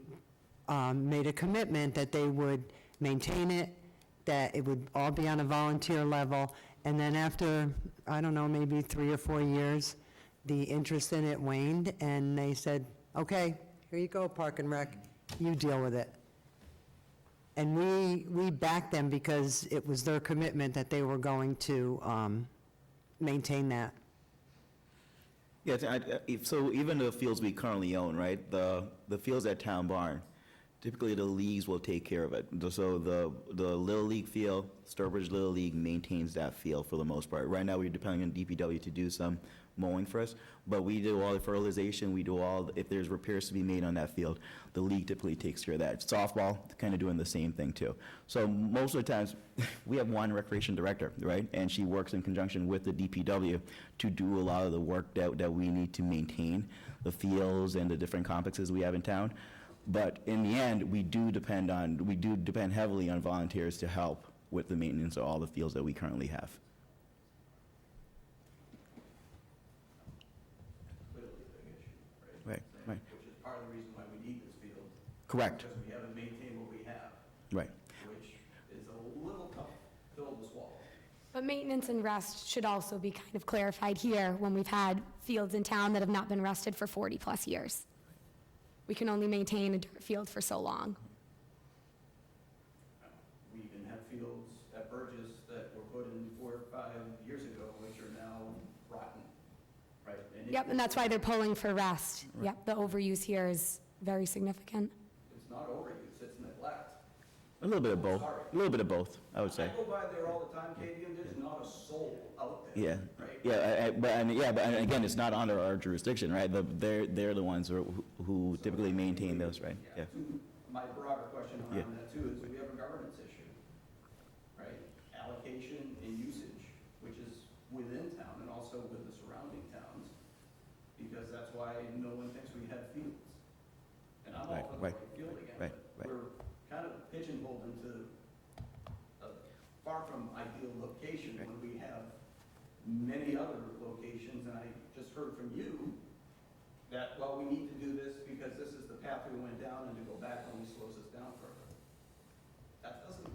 C: made a commitment that they would maintain it, that it would all be on a volunteer level. And then after, I don't know, maybe 3 or 4 years, the interest in it waned, and they said, okay, here you go, Park and Rec, you deal with it. And we backed them because it was their commitment that they were going to maintain that?
E: Yeah, so even the fields we currently own, right, the fields at Town Barn, typically the leagues will take care of it. So the Little League field, Sturbridge Little League maintains that field for the most part. Right now, we're depending on DPW to do some mowing for us, but we do all the fertilization, we do all, if there's repairs to be made on that field, the league typically takes care of that. Softball, kind of doing the same thing too. So most of the times, we have one recreation director, right? And she works in conjunction with the DPW to do a lot of the work that we need to maintain the fields and the different complexes we have in town. But in the end, we do depend heavily on volunteers to help with the maintenance of all the fields that we currently have.
G: Clearly a big issue,
E: Right, right.
G: Which is part of the reason why we need this field.
E: Correct.
G: Because we haven't maintained what we have,
E: Right.
G: which is a little tough pill to swallow.
A: But maintenance and rest should also be kind of clarified here when we've had fields in town that have not been rested for 40-plus years. We can only maintain a dirt field for so long.
G: We even have fields at Burgess that were put in 4 or 5 years ago, which are now rotten, right?
A: Yep, and that's why they're pulling for rest. Yep, the overuse here is very significant.
G: It's not overuse, it's neglect.
E: A little bit of both. A little bit of both, I would say.
G: I go by there all the time, Katie, and there's not a soul out there.
E: Yeah,
G: right?
E: yeah, but again, it's not under our jurisdiction, right? They're the ones who typically maintain those, right? Yeah.
G: My broader question
E: Yeah.
G: around that too is we have a governance issue, right? Allocation and usage, which is within town and also with the surrounding towns, because that's why no one thinks we have fields. And I'm all for the
E: Right,
G: right field again,
E: right,
G: but
E: right.
G: we're kind of pigeonholed into a far from ideal location when we have many other locations, and I just heard from you that, well, we need to do this because this is the path we went down, and to go back only slows us down further. That doesn't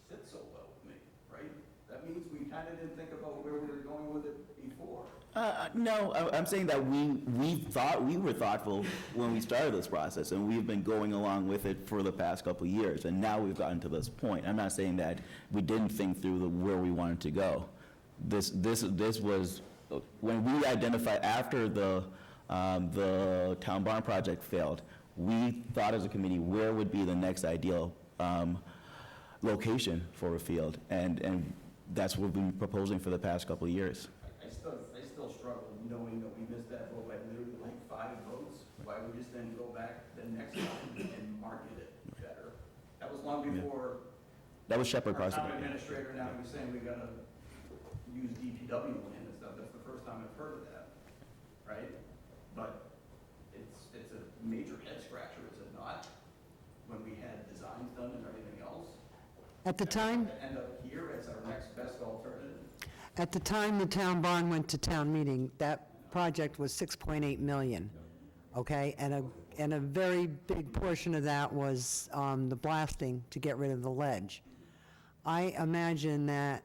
G: sit so well with me, right? That means we kind of didn't think about where we were going with it before.
E: No, I'm saying that we were thoughtful when we started this process, and we've been going along with it for the past couple of years, and now we've gotten to this point. I'm not saying that we didn't think through where we wanted to go. This was, when we identified after the Town Barn project failed, we thought as a committee, where would be the next ideal location for a field, and that's what we've been proposing for the past couple of years.
G: I still struggle knowing that we missed that vote by literally like 5 votes. Why we just then go back the next time and market it better? That was long before
E: That was Shepherd
G: our
E: Parson.
G: town administrator now was saying we gotta use DPW land and stuff. That's the first time I've heard of that, right? But it's a major head scratcher, is it not? When we had designs done and everything else.
C: At the time,
G: To end up here as our next best alternative.
C: at the time the town barn went to town meeting, that project was 6.8 million, okay? And a very big portion of that was the blasting to get rid of the ledge. I imagine that,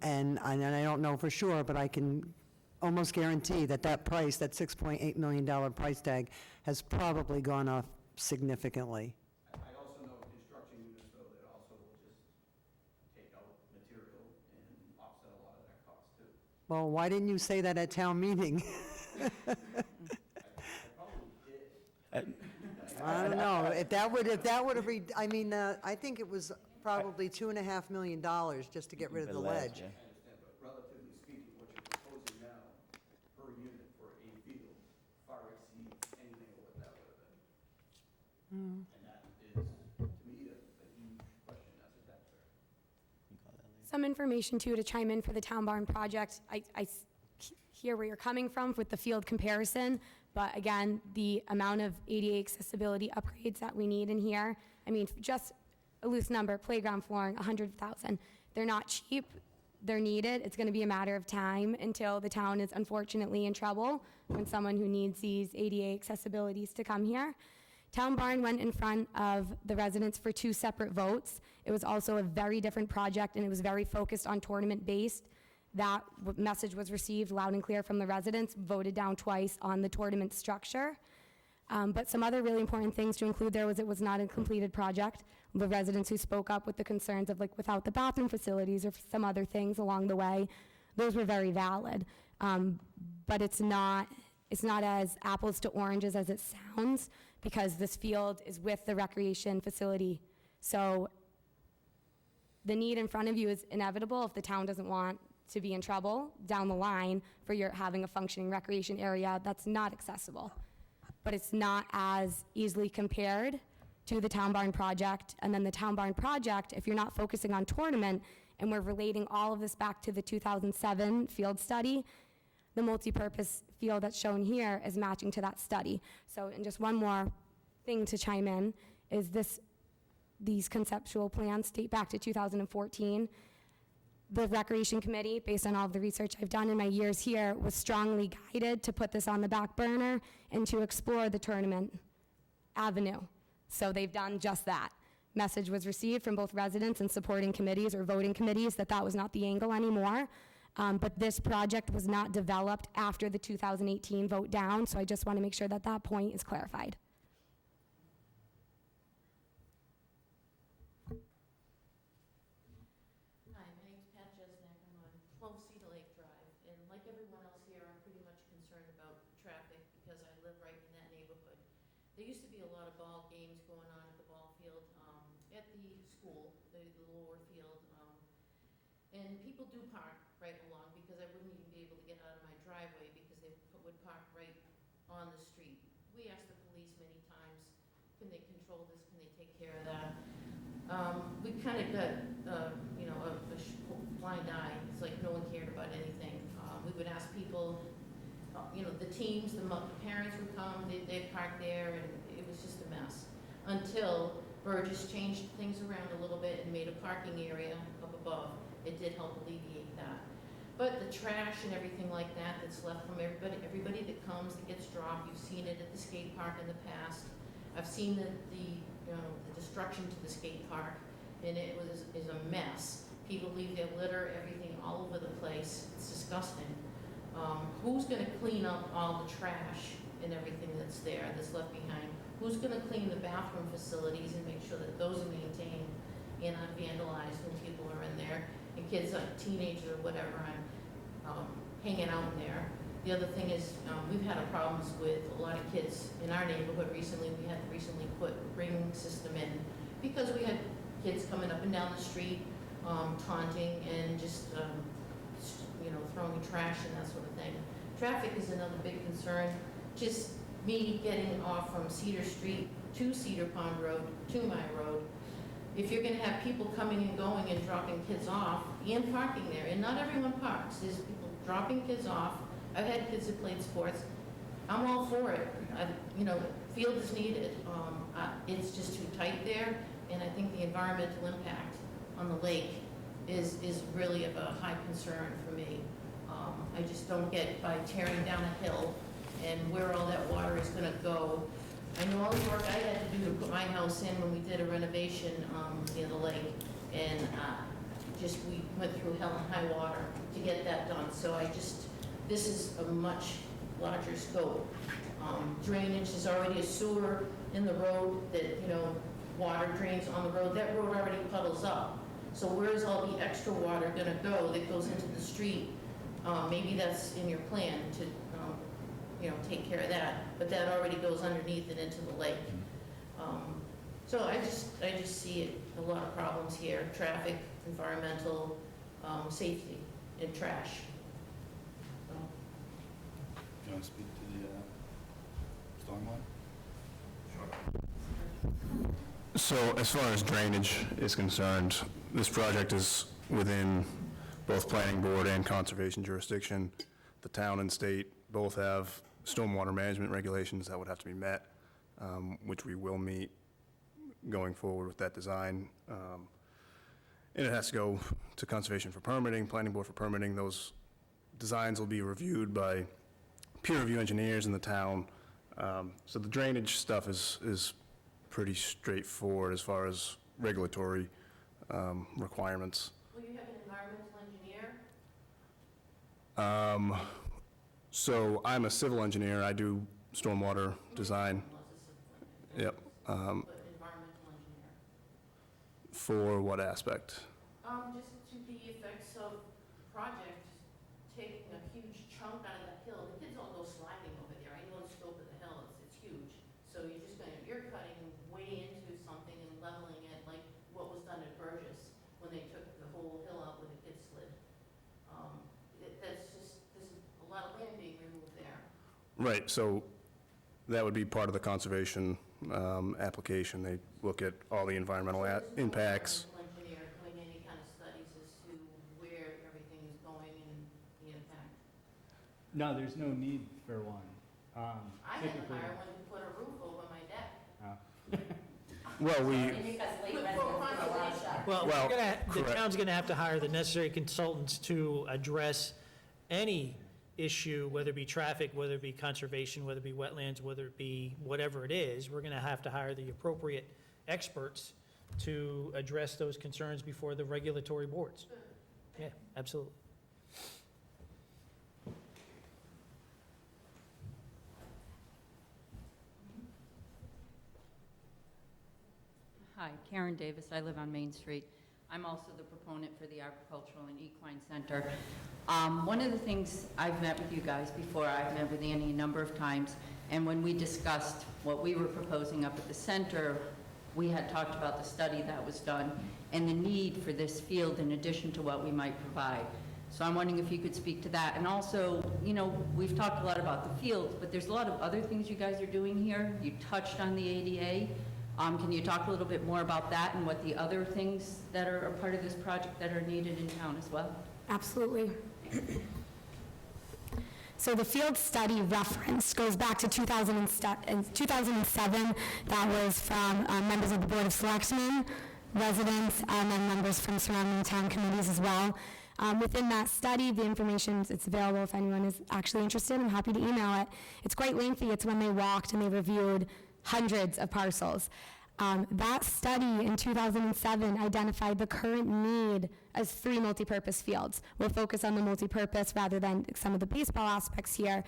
C: and I don't know for sure, but I can almost guarantee that that price, that $6.8 million price tag, has probably gone up significantly.
G: I also know construction units, though, that also will just take out material and offset a lot of that cost, too.
C: Well, why didn't you say that at town meeting?
G: I probably did.
C: I don't know, if that would have, I mean, I think it was probably $2.5 million just to get rid of the ledge.
G: I understand, but relatively speaking, what you're proposing now per unit for a field far exceeds anything of what that would have been. And that is, to me, a huge question as a taxpayer.
A: Some information too to chime in for the Town Barn project. I hear where you're coming from with the field comparison, but again, the amount of ADA accessibility upgrades that we need in here, I mean, just a loose number, playground flooring, 100,000. They're not cheap, they're needed. It's gonna be a matter of time until the town is unfortunately in trouble when someone who needs these ADA accessibilities to come here. Town Barn went in front of the residents for 2 separate votes. It was also a very different project, and it was very focused on tournament-based. That message was received loud and clear from the residents, voted down twice on the tournament structure. But some other really important things to include there was it was not a completed project. The residents who spoke up with the concerns of like without the bathroom facilities or some other things along the way. those were very valid. But it's not as apples to oranges as it sounds, because this field is with the recreation facility. So the need in front of you is inevitable if the town doesn't want to be in trouble down the line for your having a functioning recreation area that's not accessible. But it's not as easily compared to the Town Barn project. And then the Town Barn project, if you're not focusing on tournament, and we're relating all of this back to the 2007 field study, the multipurpose field that's shown here is matching to that study. So, and just one more thing to chime in is these conceptual plans date back to 2014. The Recreation Committee, based on all of the research I've done in my years here, was strongly guided to put this on the back burner and to explore the tournament avenue. So they've done just that. Message was received from both residents and supporting committees or voting committees that that was not the angle anymore. But this project was not developed after the 2018 vote down, so I just want to make sure that that point is clarified.
M: Hi, my name's Pat Jesnak. I'm on 12 Cedar Lake Drive, and like everyone else here, I'm pretty much concerned about traffic because I live right in that neighborhood. There used to be a lot of ball games going on at the ball field, at the school, the lower field, and people do park right along because I wouldn't even be able to get out of my driveway because they would park right on the street. We asked the police many times, can they control this, can they take care of that? We kind of got, a blind eye. It's like no one cared about anything. We would ask people, the teams, the parents would come, they'd park there, and it was just a mess. Until Burgess changed things around a little bit and made a parking area up above. It did help alleviate that. But the trash and everything like that that's left from everybody that comes, that gets dropped, you've seen it at the skate park in the past. I've seen the destruction to the skate park, and it is a mess. People leave their litter, everything all over the place. It's disgusting. Who's gonna clean up all the trash and everything that's there, that's left behind? Who's gonna clean the bathroom facilities and make sure that those are maintained and not vandalized when people are in there? And kids, like teenagers or whatever, hanging out in there. The other thing is, we've had problems with a lot of kids in our neighborhood recently. We had to recently put a ring system in because we had kids coming up and down the street, taunting and just, throwing trash and that sort of thing. Traffic is another big concern. Just me getting off from Cedar Street to Cedar Pond Road to my road. If you're gonna have people coming and going and dropping kids off and parking there, and not everyone parks, there's people dropping kids off. I've had kids that played sports. I'm all for it. Field is needed. It's just too tight there, and I think the environmental impact on the lake is really of a high concern for me. I just don't get by tearing down a hill and where all that water is gonna go. I know all the work I had to do to put my house in when we did a renovation near the lake, and we went through hell and high water to get that done. So this is a much larger scope. Drainage is already a sewer in the road that, water drains on the road. That road already puddles up. So where's all the extra water gonna go that goes into the street? Maybe that's in your plan to, take care of that, but that already goes underneath and into the lake. So I just see a lot of problems here: traffic, environmental, safety, and trash.
B: Do you want to speak to the stormwater?
N: So as far as drainage is concerned, this project is within both planning board and conservation jurisdiction. The town and state both have stormwater management regulations that would have to be met, which we will meet going forward with that design. And it has to go to conservation for permitting, planning board for permitting. Those designs will be reviewed by peer review engineers in the town. So the drainage stuff is pretty straightforward as far as regulatory requirements.
M: Will you have an environmental engineer?
N: So I'm a civil engineer. I do stormwater design. Yep.
M: But environmental engineer.
N: For what aspect?
M: Just to the effects of project, chunk out of that hill, the kids all go sliding over there. I know the scope of the hill, it's huge. So you're cutting way into something and leveling it like what was done at Burgess when they took the whole hill out with a kid slid. There's a lot of land being removed there.
N: Right, so that would be part of the conservation application. They look at all the environmental impacts.
M: Engineer doing any kind of studies as to where everything is going and the impact.
B: No, there's no need for one.
M: I had to hire one to put a roof over my deck.
N: Well,
J: Well,
N: Well,
J: the
N: correct.
J: town's going to have to hire the necessary consultants to address any issue, whether it be traffic, whether it be conservation, whether it be wetlands, whether it be whatever it is. We're going to have to hire the appropriate experts to address those concerns before the regulatory boards. Yeah, absolutely.
O: Hi, Karen Davis. I live on Main Street. I'm also the proponent for the Agricultural and Equine Center. One of the things, I've met with you guys before, I've met with Annie a number of times, and when we discussed what we were proposing up at the center, we had talked about the study that was done and the need for this field in addition to what we might provide. So I'm wondering if you could speak to that. And also, you know, we've talked a lot about the fields, but there's a lot of other things you guys are doing here. You touched on the ADA. Can you talk a little bit more about that and what the other things that are a part of this project that are needed in town as well?
A: Absolutely. So the field study reference goes back to 2007. That was from members of the Board of Selectmen, residents, and then members from surrounding town committees as well. Within that study, the information, it's available if anyone is actually interested. I'm happy to email it. It's quite lengthy. It's when they walked and they reviewed hundreds of parcels. That study in 2007 identified the current need as 3 multipurpose fields. We'll focus on the multipurpose rather than some of the baseball aspects here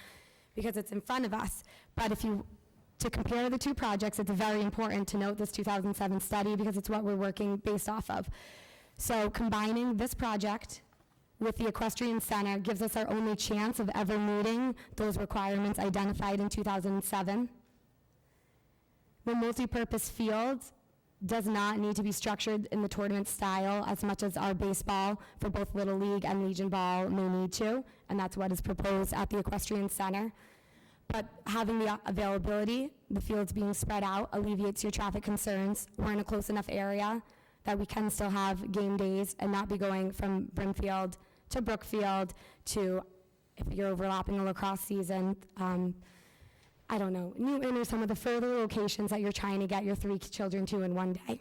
A: because it's in front of us. But to compare the 2 projects, it's very important to note this 2007 study because it's what we're working based off of. So combining this project with the Equestrian Center gives us our only chance of ever meeting those requirements identified in 2007. The multipurpose field does not need to be structured in the tournament style as much as our baseball for both Little League and Legion Ball may need to, and that's what is proposed at the Equestrian Center. But having the availability, the fields being spread out, alleviates your traffic concerns. We're in a close enough area that we can still have game days and not be going from Brimfield to Brookfield to, if you're overlapping a lacrosse season, I don't know, Newton or some of the further locations that you're trying to get your 3 children to in one day.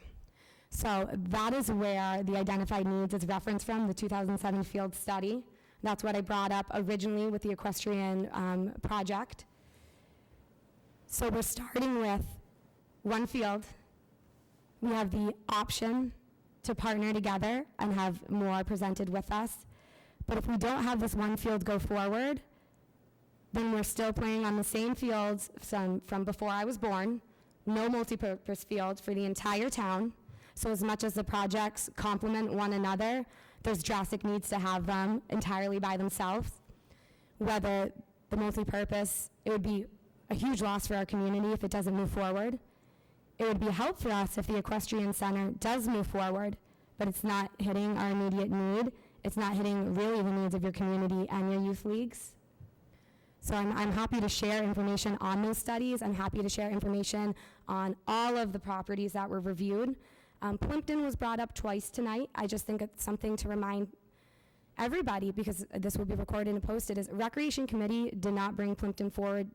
A: So that is where the identified needs is referenced from, the 2007 field study. That's what I brought up originally with the equestrian project. So we're starting with 1 field. We have the option to partner together and have more presented with us. But if we don't have this 1 field go forward, then we're still playing on the same fields from before I was born, no multipurpose field for the entire town. So as much as the projects complement one another, there's drastic needs to have them entirely by themselves. Whether the multipurpose, it would be a huge loss for our community if it doesn't move forward. It would be a help for us if the Equestrian Center does move forward, but it's not hitting our immediate need. It's not hitting really the needs of your community and your youth leagues. So I'm happy to share information on those studies. I'm happy to share information on all of the properties that were reviewed. Plimpton was brought up twice tonight. I just think it's something to remind everybody, because this will be recorded and posted, is Recreation Committee did not bring Plimpton forward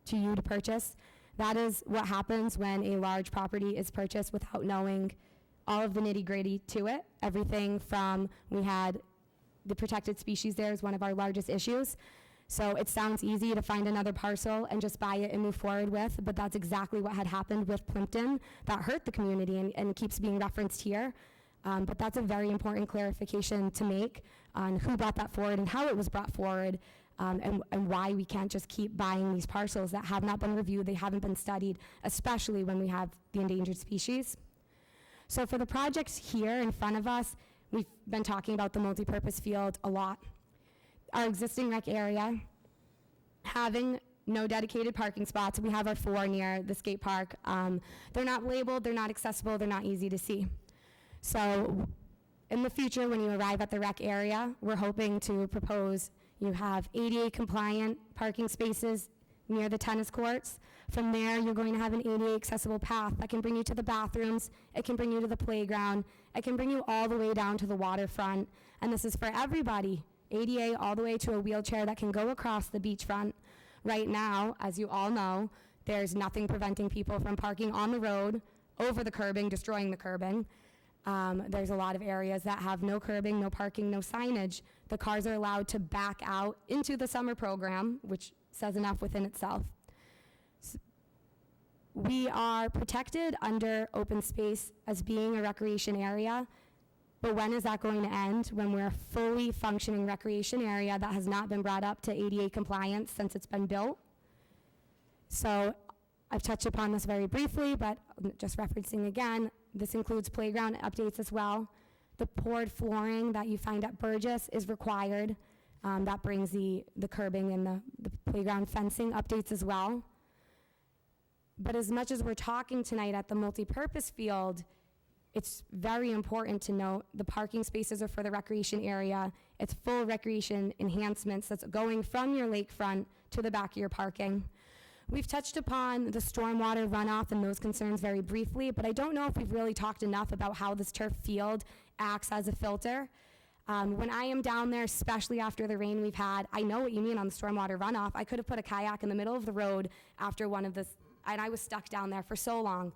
A: to you to purchase. That is what happens when a large property is purchased without knowing all of the nitty-gritty to it. Everything from, we had the protected species there is one of our largest issues. So it sounds easy to find another parcel and just buy it and move forward with, but that's exactly what had happened with Plimpton. That hurt the community and keeps being referenced here. But that's a very important clarification to make on who brought that forward and how it was brought forward, and why we can't just keep buying these parcels that have not been reviewed, they haven't been studied, especially when we have the endangered species. So for the projects here in front of us, we've been talking about the multipurpose field a lot. Our existing rec area having no dedicated parking spots. We have our 4 near the skate park. They're not labeled, they're not accessible, they're not easy to see. So in the future, when you arrive at the rec area, we're hoping to propose you have ADA compliant parking spaces near the tennis courts. From there, you're going to have an ADA accessible path that can bring you to the bathrooms, it can bring you to the playground, it can bring you all the way down to the waterfront, and this is for everybody. ADA all the way to a wheelchair that can go across the beachfront. Right now, as you all know, there's nothing preventing people from parking on the road, over the curbing, destroying the curbing. There's a lot of areas that have no curbing, no parking, no signage. The cars are allowed to back out into the summer program, which says enough within itself. We are protected under open space as being a recreation area, but when is that going to end? When we're a fully functioning recreation area that has not been brought up to ADA compliance since it's been built. So I've touched upon this very briefly, but just referencing again, this includes playground updates as well. The poured flooring that you find at Burgess is required. That brings the curbing and the playground fencing updates as well. But as much as we're talking tonight at the multipurpose field, it's very important to note the parking spaces are for the recreation area. It's full recreation enhancements that's going from your lakefront to the back of your parking. We've touched upon the stormwater runoff and those concerns very briefly, but I don't know if we've really talked enough about how this turf field acts as a filter. When I am down there, especially after the rain we've had, I know what you mean on the stormwater runoff. I could have put a kayak in the middle of the road after one of this, and I was stuck down there for so long.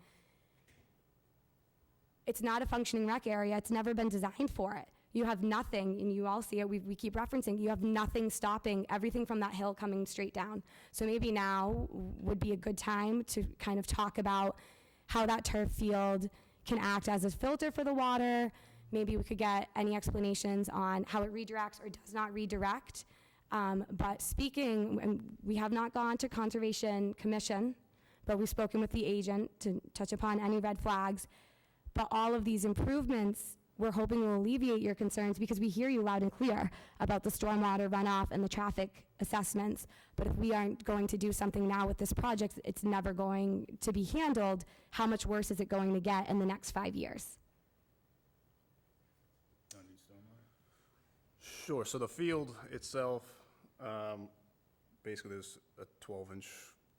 A: It's not a functioning rec area. It's never been designed for it. You have nothing, and you all see it, we keep referencing, you have nothing stopping everything from that hill coming straight down. So maybe now would be a good time to kind of talk about how that turf field can act as a filter for the water. Maybe we could get any explanations on how it redirects or does not redirect. But speaking, and we have not gone to Conservation Commission, but we've spoken with the agent to touch upon any red flags. But all of these improvements, we're hoping will alleviate your concerns because we hear you loud and clear about the stormwater runoff and the traffic assessments. But if we aren't going to do something now with this project, it's never going to be handled. How much worse is it going to get in the next 5 years?
N: Sure, so the field itself, basically there's a 12-inch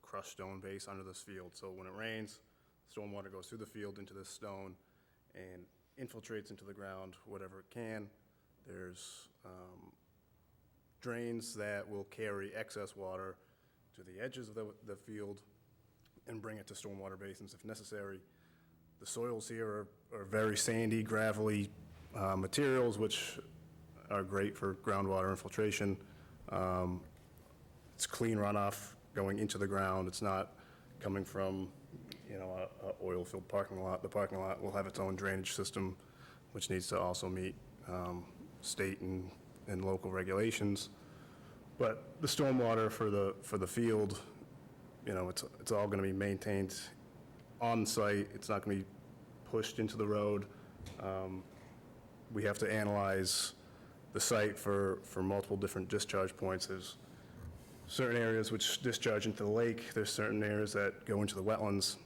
N: crushed stone base under this field. So when it rains, stormwater goes through the field into this stone and infiltrates into the ground whatever it can. There's drains that will carry excess water to the edges of the field and bring it to stormwater basins if necessary. The soils here are very sandy, gravelly materials, which are great for groundwater infiltration. It's clean runoff going into the ground. It's not coming from, you know, a oil-filled parking lot. The parking lot will have its own drainage system, which needs to also meet state and local regulations. But the stormwater for the field, you know, it's all going to be maintained on site. It's not going to be pushed into the road. We have to analyze the site for multiple different discharge points. There's certain areas which discharge into the lake. There's certain areas that go into the wetlands.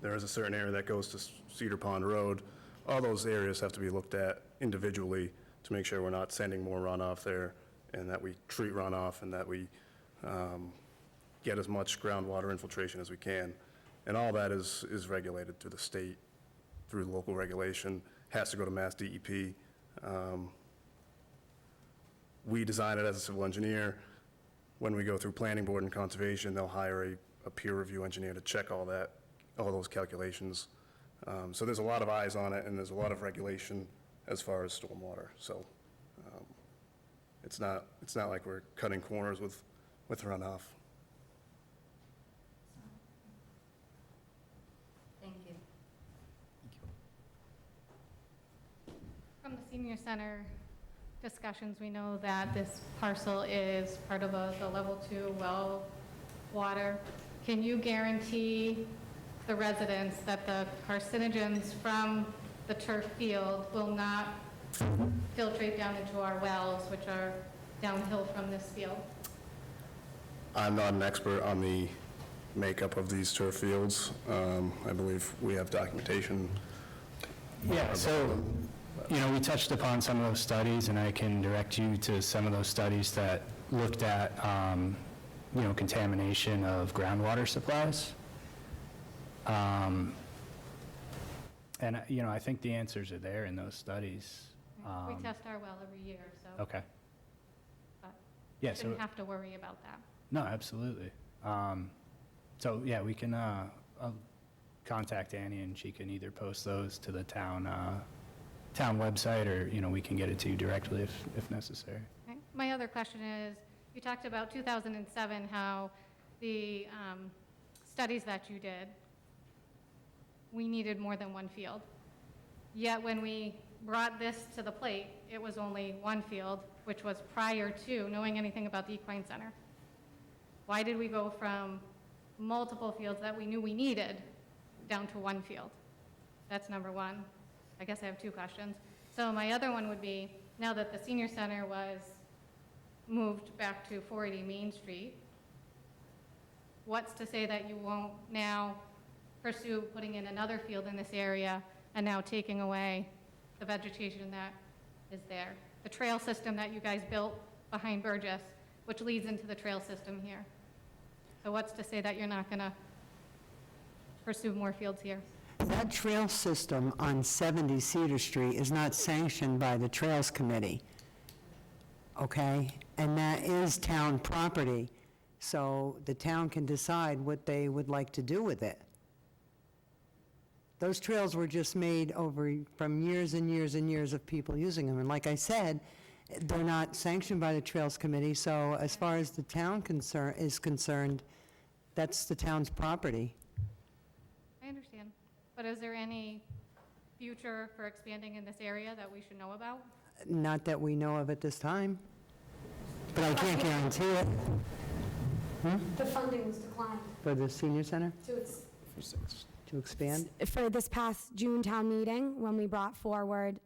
N: There is a certain area that goes to Cedar Pond Road. All those areas have to be looked at individually to make sure we're not sending more runoff there and that we treat runoff and that we get as much groundwater infiltration as we can. And all that is regulated through the state, through local regulation, has to go to Mass DEP. We design it as a civil engineer. When we go through planning board and conservation, they'll hire a peer review engineer to check all those calculations. So there's a lot of eyes on it, and there's a lot of regulation as far as stormwater. So it's not like we're cutting corners with runoff.
O: Thank you.
L: From the senior center discussions, we know that this parcel is part of the level 2 well water. Can you guarantee the residents that the carcinogens from the turf field will not filtrate down into our wells, which are downhill from this field?
N: I'm not an expert on the makeup of these turf fields. I believe we have documentation.
B: Yeah, so, we touched upon some of those studies, and I can direct you to some of those studies that looked at, contamination of groundwater supplies. And, I think the answers are there in those studies.
L: We test our well every year, so.
B: Okay.
L: But
B: Yeah, so,
L: shouldn't have to worry about that.
B: no, absolutely. So, yeah, we can, I'll contact Annie, and she can either post those to the town website, or, we can get it to you directly if necessary.
L: Okay. My other question is, you talked about 2007, how the studies that you did, we needed more than one field. Yet when we brought this to the plate, it was only one field, which was prior to knowing anything about the Equine Center. Why did we go from multiple fields that we knew we needed down to one field? That's number one. I guess I have two questions. So my other one would be, now that the senior center was moved back to 480 Main Street, what's to say that you won't now pursue putting in another field in this area and now taking away the vegetation that is there? The trail system that you guys built behind Burgess, which leads into the trail system here. So what's to say that you're not gonna pursue more fields here?
C: That trail system on 70 Cedar Street is not sanctioned by the Trails Committee, okay? And that is town property, so the town can decide what they would like to do with it. Those trails were just made over from years and years and years of people using them. And like I said, they're not sanctioned by the Trails Committee, so as far as the town is concerned, that's the town's property.
L: I understand. But is there any future for expanding in this area that we should know about?
C: Not that we know of at this time, but I can't guarantee it.
A: The funding was declined
C: For the senior center,
A: to its
C: to expand?
A: for this past June town meeting, when we brought forward,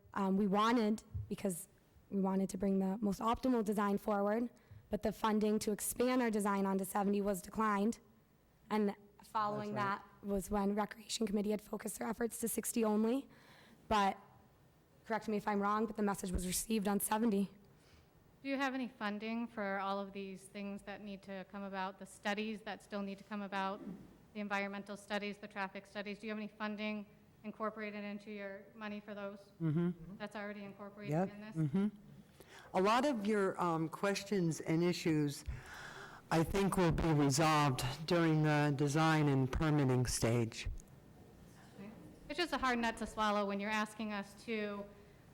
A: because we wanted to bring the most optimal design forward, but the funding to expand our design onto 70 was declined. And following that was when Recreation Committee had focused their efforts to 60 only. But, correct me if I'm wrong, but the message was received on 70.
L: Do you have any funding for all of these things that need to come about, the studies that still need to come about, the environmental studies, the traffic studies? Do you have any funding incorporated into your money for those?
C: Mm-hmm.
L: That's already incorporated
C: Yep.
L: in this?
C: Mm-hmm. A lot of your questions and issues, I think, will be resolved during the design and permitting stage.
L: Okay. It's just a hard nut to swallow when you're asking us to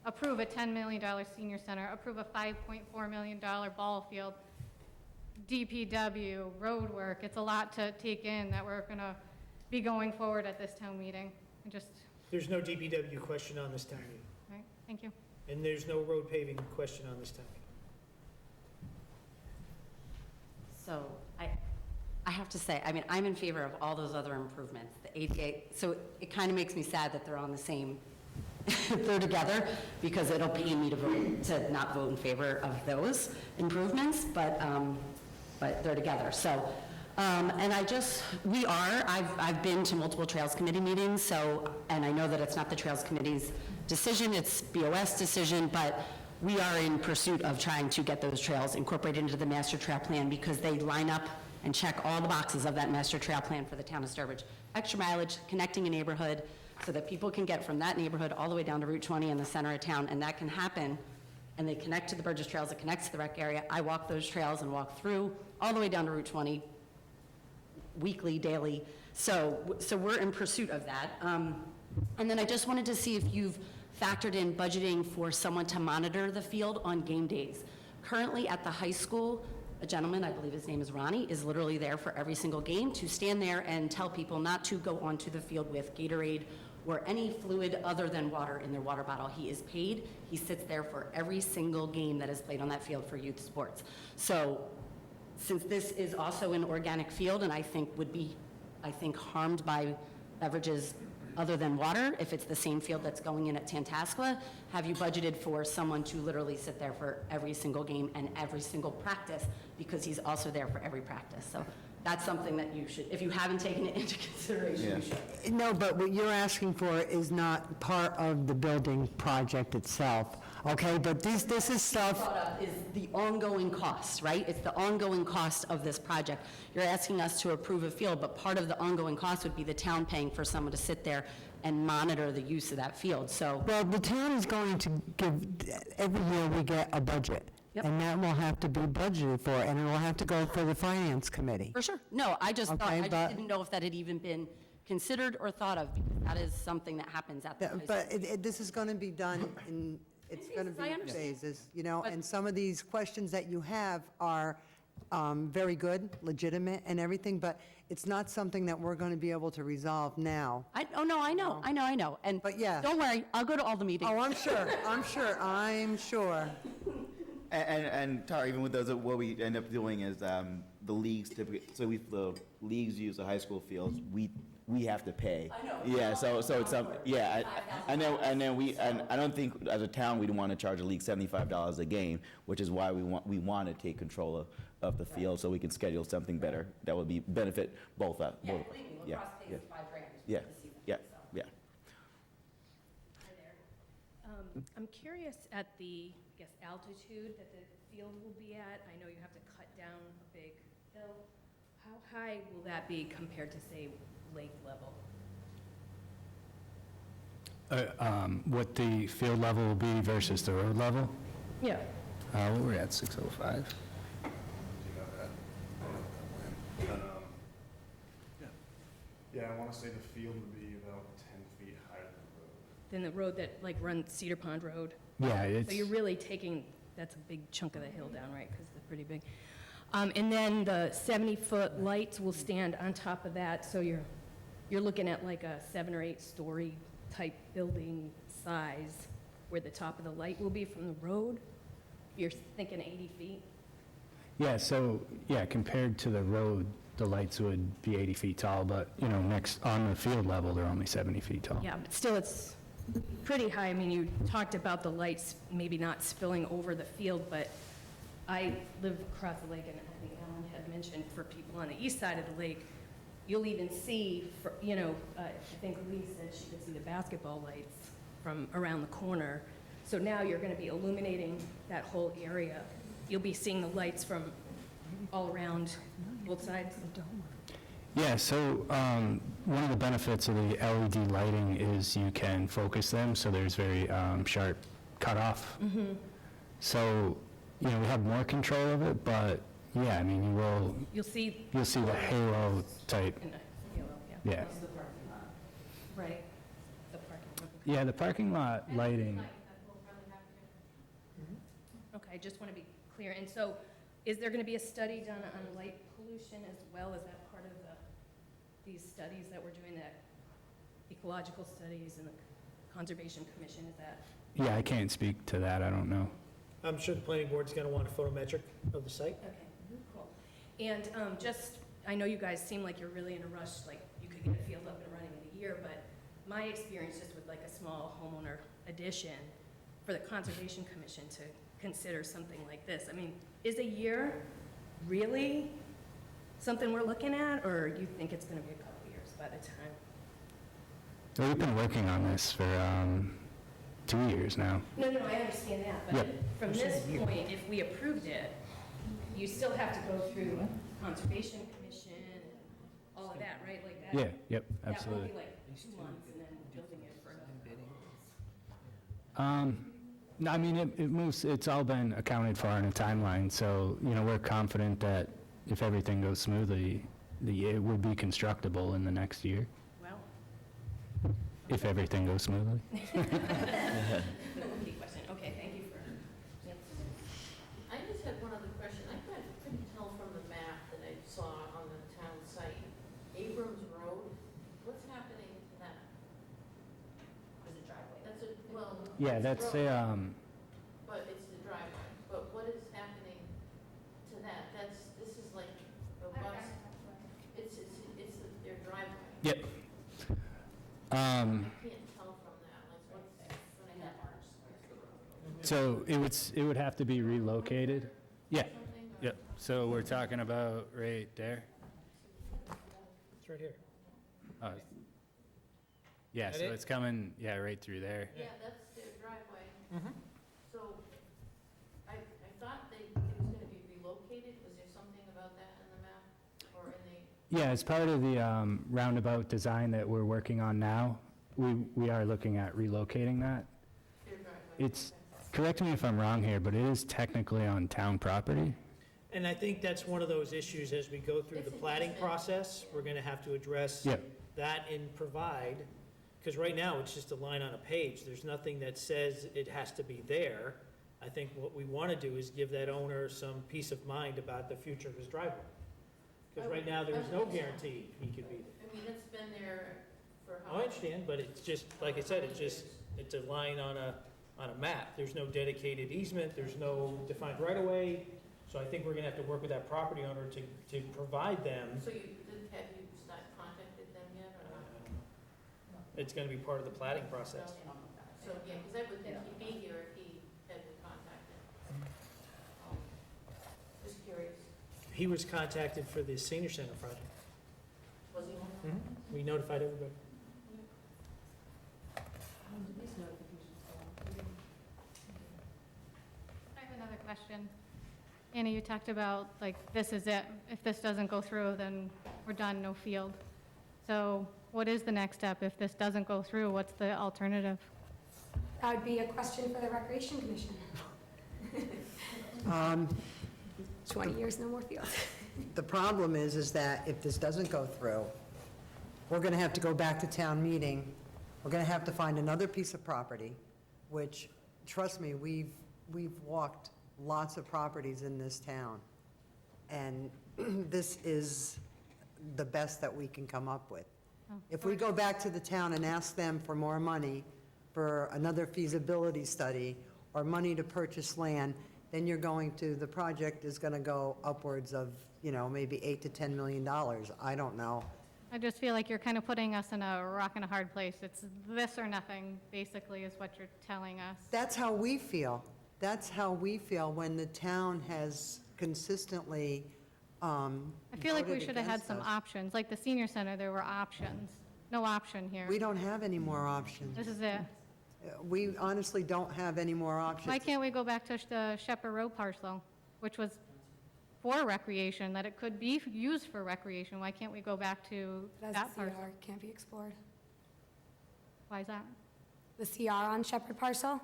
L: approve a $10 million senior center, approve a $5.4 million ball field, DPW, road work. It's a lot to take in that we're going to be going forward at this town meeting.
J: There's no DPW question on this town meeting,
L: Right, thank you.
J: and there's no road paving question on this town meeting.
F: So I have to say, I mean, I'm in favor of all those other improvements, the ADA, so it kind of makes me sad that they're on the same, they're together, because it'll pain me to not vote in favor of those improvements, but they're together, so. And I've been to multiple Trails Committee meetings, so, and I know that it's not the Trails Committee's decision, it's BOS decision, but we are in pursuit of trying to get those trails incorporated into the master trail plan, because they line up and check all the boxes of that master trail plan for the town of Sturbridge. Extra mileage, connecting a neighborhood, so that people can get from that neighborhood all the way down to Route 20 in the center of town, and that can happen, and they connect to the Burgess Trails, it connects to the rec area. I walk those trails and walk through all the way down to Route 20, weekly, daily, so we're in pursuit of that. And then I just wanted to see if you've factored in budgeting for someone to monitor the field on game days. Currently at the high school, a gentleman, I believe his name is Ronnie, is literally there for every single game to stand there and tell people not to go onto the field with Gatorade or any fluid other than water in their water bottle. He is paid, he sits there for every single game that is played on that field for youth sports. So since this is also an organic field and I think would be, harmed by beverages other than water, if it's the same field that's going in at Tantascwa, have you budgeted for someone to literally sit there for every single game and every single practice, because he's also there for every practice? So that's something that you should, if you haven't taken it into consideration, you should.
C: No, but what you're asking for is not part of the building project itself, okay? But this is stuff,
F: Brought up is the ongoing cost, right? It's the ongoing cost of this project. You're asking us to approve a field, but part of the ongoing cost would be the town paying for someone to sit there and monitor the use of that field, so.
C: well, the town is going to give, every year we get a budget.
F: Yep.
C: And that will have to be budgeted for, and it will have to go for the finance committee.
F: For sure. No, I just thought,
C: Okay,
F: I just
C: but-
F: didn't know if that had even been considered or thought of, because that is something that happens at the high school.
C: But this is going to be done in, it's going to be
F: I
C: in
F: understand.
C: phases, you know?
F: But-
C: And some of these questions that you have are very good, legitimate and everything, but it's not something that we're going to be able to resolve now.
F: Oh, no, I know. And
C: But yeah.
F: don't worry, I'll go to all the meetings.
C: Oh, I'm sure.
E: And Tara, even with those, what we end up doing is the leagues typically, the leagues use the high school fields, we have to pay.
F: I know.
E: Yeah, so it's, and I don't think as a town, we'd want to charge a league $75 a game, which is why we want to take control of the field so we can schedule something better that would be benefit both of us.
F: Yeah, believe me, lacrosse pays $5,000
E: Yeah,
F: for the season.
E: yeah,
F: so.
E: yeah.
I: Hi there. I'm curious at the, I guess, altitude that the field will be at. I know you have to cut down a big hill. How high will that be compared to, say, lake level?
B: What the field level will be versus the road level?
I: Yeah.
B: What we're at, 605?
N: Yeah, I want to say the field would be about 10 feet higher than the road.
I: Then the road that, like, runs Cedar Pond Road?
B: Yeah,
I: So
B: it's,
I: you're really taking, that's a big chunk of the hill down, right, because they're pretty big. And then the 70-foot lights will stand on top of that, so you're looking at like a 7 or 8 story type building size where the top of the light will be from the road. You're thinking 80 feet?
B: yeah, so, yeah, compared to the road, the lights would be 80 feet tall, but, you know, next, on the field level, they're only 70 feet tall.
I: Yeah, but still, it's pretty high. I mean, you talked about the lights maybe not spilling over the field, but I live across the lake, and I think Alan had mentioned for people on the east side of the lake, you'll even see, I think Lee said she could see the basketball lights from around the corner. So now you're going to be illuminating that whole area. You'll be seeing the lights from all around both sides.
B: Yeah, so one of the benefits of the LED lighting is you can focus them, so there's very sharp cutoff. So, you know, we have more control of it, but yeah, I mean,
I: You'll see
B: you'll see the halo type.
I: in the yellow,
B: Yeah.
F: That's the parking lot.
I: Right, the parking lot.
B: Yeah, the parking lot lighting.
I: Okay, just want to be clear. And so, is there going to be a study done on light pollution as well? Is that part of these studies that we're doing, that ecological studies and the Conservation Commission, is that?
B: Yeah, I can't speak to that, I don't know.
J: I'm sure the planning board's going to want a photometric of the site.
I: Okay, cool. And I know you guys seem like you're really in a rush, like you could get a field up and running in a year, but my experience just with like a small homeowner addition, for the Conservation Commission to consider something like this, I mean, is a year really something we're looking at, or you think it's going to be a couple years by the time?
B: We've been working on this for 2 years now.
I: No, I understand that, but
B: Yep.
I: from this point, if we approved it, you still have to go through Conservation Commission and all of that, right? Like that?
B: Yeah, yep, absolutely.
I: That won't be like 2 months and then building it for another couple months.
B: No, I mean, it moves, it's all been accounted for in a timeline, so, you know, we're confident that if everything goes smoothly, it would be constructible in the next year,
I: Well,
B: if everything goes smoothly.
I: no key question. Okay, thank you for answering.
M: I just had one other question. I couldn't tell from the map that I saw on the town site. Abrams Road, what's happening to that?
F: There's a driveway.
M: That's a, well.
B: Yeah,
M: it's
B: that's
M: road,
B: a,
M: But it's the driveway. But what is happening to that? This is like a bus. It's their driveway.
B: yep. Um,
M: I can't tell from that, like, what's gonna happen.
B: So it would have to be relocated? Yeah, yep. So we're talking about right there?
J: It's right here.
B: Oh, yeah,
J: That
B: so
J: it?
B: it's coming, yeah, right through there.
M: Yeah, that's their driveway.
J: Mhm.
M: So, I thought it was gonna be relocated, was there something about that in the map, or in the?
B: Yeah, as part of the roundabout design that we're working on now, we are looking at relocating that.
M: Their driveway?
B: It's, correct me if I'm wrong here, but it is technically on town property?
J: And I think that's one of those issues as we go through the plating process, we're gonna have to address
B: Yep.
J: that and provide, because right now, it's just a line on a page. There's nothing that says it has to be there. I think what we want to do is give that owner some peace of mind about the future of his driveway. Because right now, there is no guarantee he could be there.
M: I mean, it's been there for how
J: I
M: long?
J: understand, but it's just, like I said, it's a line on a map. There's no dedicated easement, there's no defined right-of-way. So I think we're gonna have to work with that property owner to provide them.
M: So have you contacted them yet, or not?
J: It's gonna be part of the plating process.
M: So, yeah, because I would think he'd be here if he had been contacted. Just curious,
J: He was contacted for the senior center project.
M: was he?
J: We notified everybody.
L: I have another question. Anna, you talked about, like, this is it. If this doesn't go through, then we're done, no field. So what is the next step? If this doesn't go through, what's the alternative?
A: That would be a question for the Recreation Commission. 20 years, no more fields.
C: The problem is that if this doesn't go through, we're going to have to go back to town meeting. We're going to have to find another piece of property, which, trust me, we've walked lots of properties in this town. And this is the best that we can come up with. If we go back to the town and ask them for more money for another feasibility study or money to purchase land, then you're going to, the project is going to go upwards of, maybe $8 to $10 million. I don't know.
L: I just feel like you're kind of putting us in a rock and a hard place. It's this or nothing, basically, is what you're telling us.
C: That's how we feel. That's how we feel when the town has consistently
L: I feel like we
C: voted
L: should have had
C: against
L: some
C: us.
L: options. Like the senior center, there were options. No option here.
C: We don't have any more options.
L: This is it.
C: We honestly don't have any more options.
L: Why can't we go back to the Shepherd Road parcel, which was for recreation, that it could be used for recreation? Why can't we go back to
A: That's
L: that
A: a CR,
L: parcel?
A: can't be explored.
L: Why is that?
A: The CR on Shepherd parcel?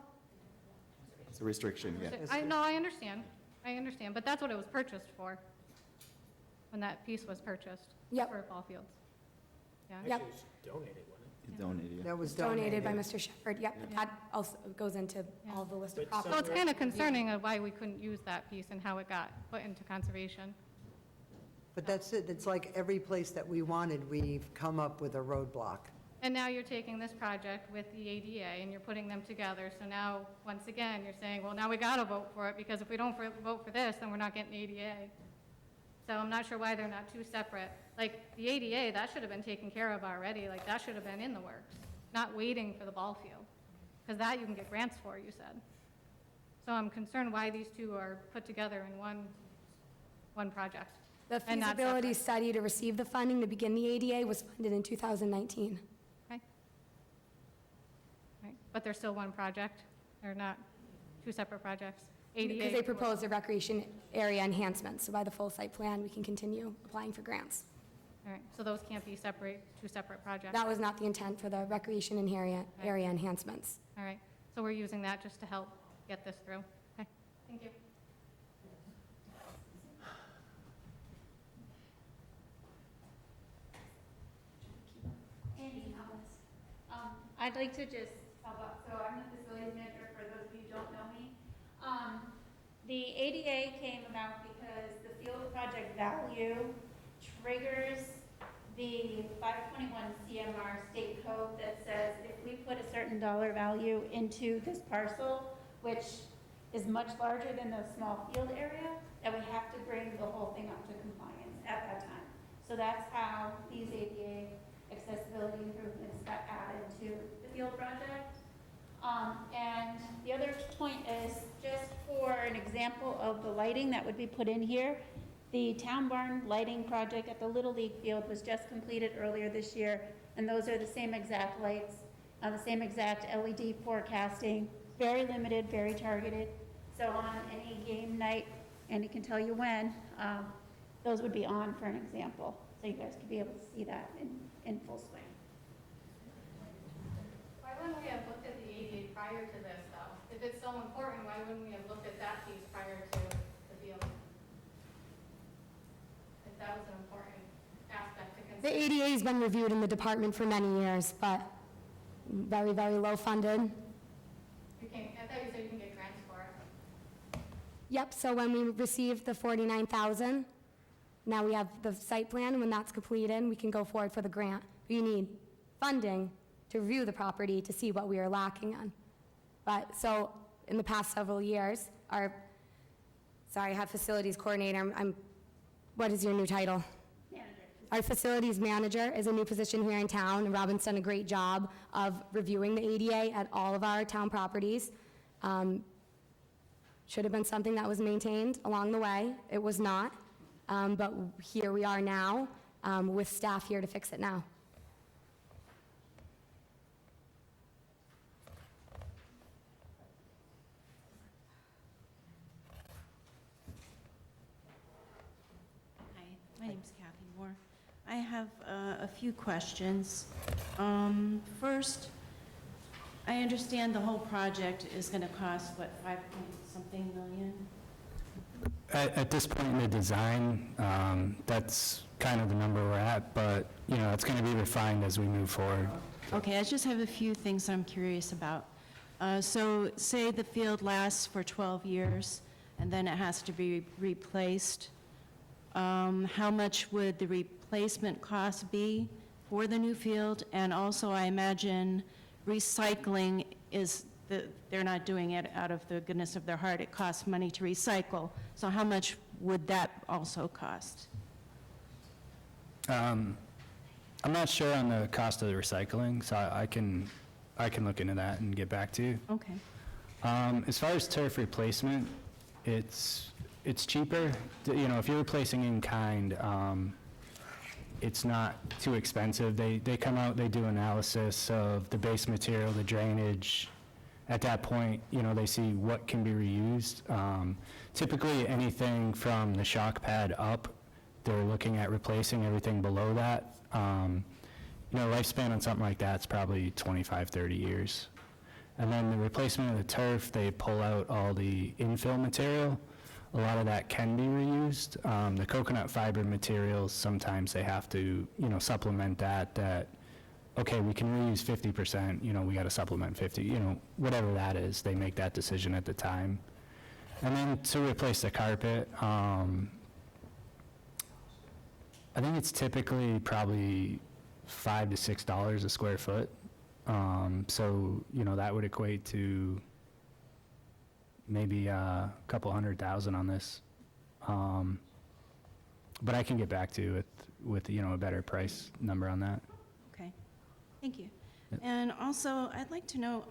E: It's a restriction, yeah.
L: I understand, but that's what it was purchased for, when that piece was purchased.
A: Yep.
L: For ball fields. Yeah?
A: Yep.
J: Actually, it was donated, wasn't it?
E: You donated, yeah.
C: That was
A: Donated by
C: donated.
A: Mr. Shepherd, yep. That also goes into all the list of
J: But
A: properties.
L: So it's kind of concerning of why we couldn't use that piece and how it got put into conservation.
C: But that's it. It's like every place that we wanted, we've come up with a roadblock.
L: And now you're taking this project with the ADA and you're putting them together. So now, once again, you're saying, well, now we got to vote for it, because if we don't vote for this, then we're not getting ADA. So I'm not sure why they're not two separate. Like, the ADA, that should have been taken care of already. Like, that should have been in the works, not waiting for the ball field. Because that you can get grants for, you said. So I'm concerned why these two are put together in one project.
A: The
L: and not
A: feasibility
L: separate.
A: study to receive the funding to begin the ADA was funded in 2019.
L: Okay? Right, but they're still one project? They're not two separate projects? ADA.
A: Because they proposed a recreation area enhancement, so by the full site plan, we can continue applying for grants.
L: All right, so those can't be two separate projects?
A: That was not the intent for the recreation and area enhancements.
L: All right, so we're using that just to help get this through? Okay, thank you.
P: Andy Thomas. I'd like to just help out. So I'm the facilities manager for those of you who don't know me. The ADA came about because the field project value triggers the 521 CMR state code that says if we put a certain dollar value into this parcel, which is much larger than the small field area, that we have to bring the whole thing up to compliance at that time. So that's how these ADA accessibility improvements got added to the field project. And the other point is, just for an example of the lighting that would be put in here, the town barn lighting project at the Little League field was just completed earlier this year, and those are the same exact lights, the same exact LED forecasting, very limited, very targeted. So on any game night, and it can tell you when, those would be on for an example. So you guys could be able to see that in full swing.
L: Why wouldn't we have looked at the ADA prior to this, though? If it's so important, why wouldn't we have looked at that piece prior to the field? If that was an important aspect to
A: The
L: consider.
A: ADA's been reviewed in the department for many years, but very, very low funded.
L: I thought you said you can get grants for it.
A: Yep, so when we received the 49,000, now we have the site plan. When that's completed, we can go forward for the grant. You need funding to review the property to see what we are lacking on. But, so, in the past several years, I have facilities coordinator. What is your new title?
P: Manager.
A: Our facilities manager is a new position here in town, and Robin's done a great job of reviewing the ADA at all of our town properties. Should have been something that was maintained along the way. It was not, but here we are now with staff here to fix it now.
Q: Hi, my name's Kathy Moore. I have a few questions. First, I understand the whole project is going to cost, what, 5-point-something million?
B: At this point in the design, that's kind of the number we're at, but, it's going to be refined as we move forward.
Q: Okay, I just have a few things I'm curious about. So say the field lasts for 12 years, and then it has to be replaced. How much would the replacement cost be for the new field? And also, I imagine recycling they're not doing it out of the goodness of their heart. It costs money to recycle. So how much would that also cost?
B: I'm not sure on the cost of the recycling, so I can look into that and get back to you.
Q: Okay.
B: As far as turf replacement, it's cheaper. If you're replacing in kind, it's not too expensive. They come out, they do analysis of the base material, the drainage. At that point, they see what can be reused. Typically, anything from the shock pad up, they're looking at replacing. Everything below that. Lifespan on something like that's probably 25, 30 years. And then the replacement of the turf, they pull out all the infill material. A lot of that can be reused. The coconut fiber materials, sometimes they have to, supplement that, okay, we can reuse 50%, we got to supplement 50, whatever that is, they make that decision at the time. And then to replace the carpet, I think it's typically probably $5 to $6 a square foot. So, that would equate to maybe a couple $100,000 on this. But I can get back to you with a better price number on that.
Q: Okay, thank you. And also, I'd like to know,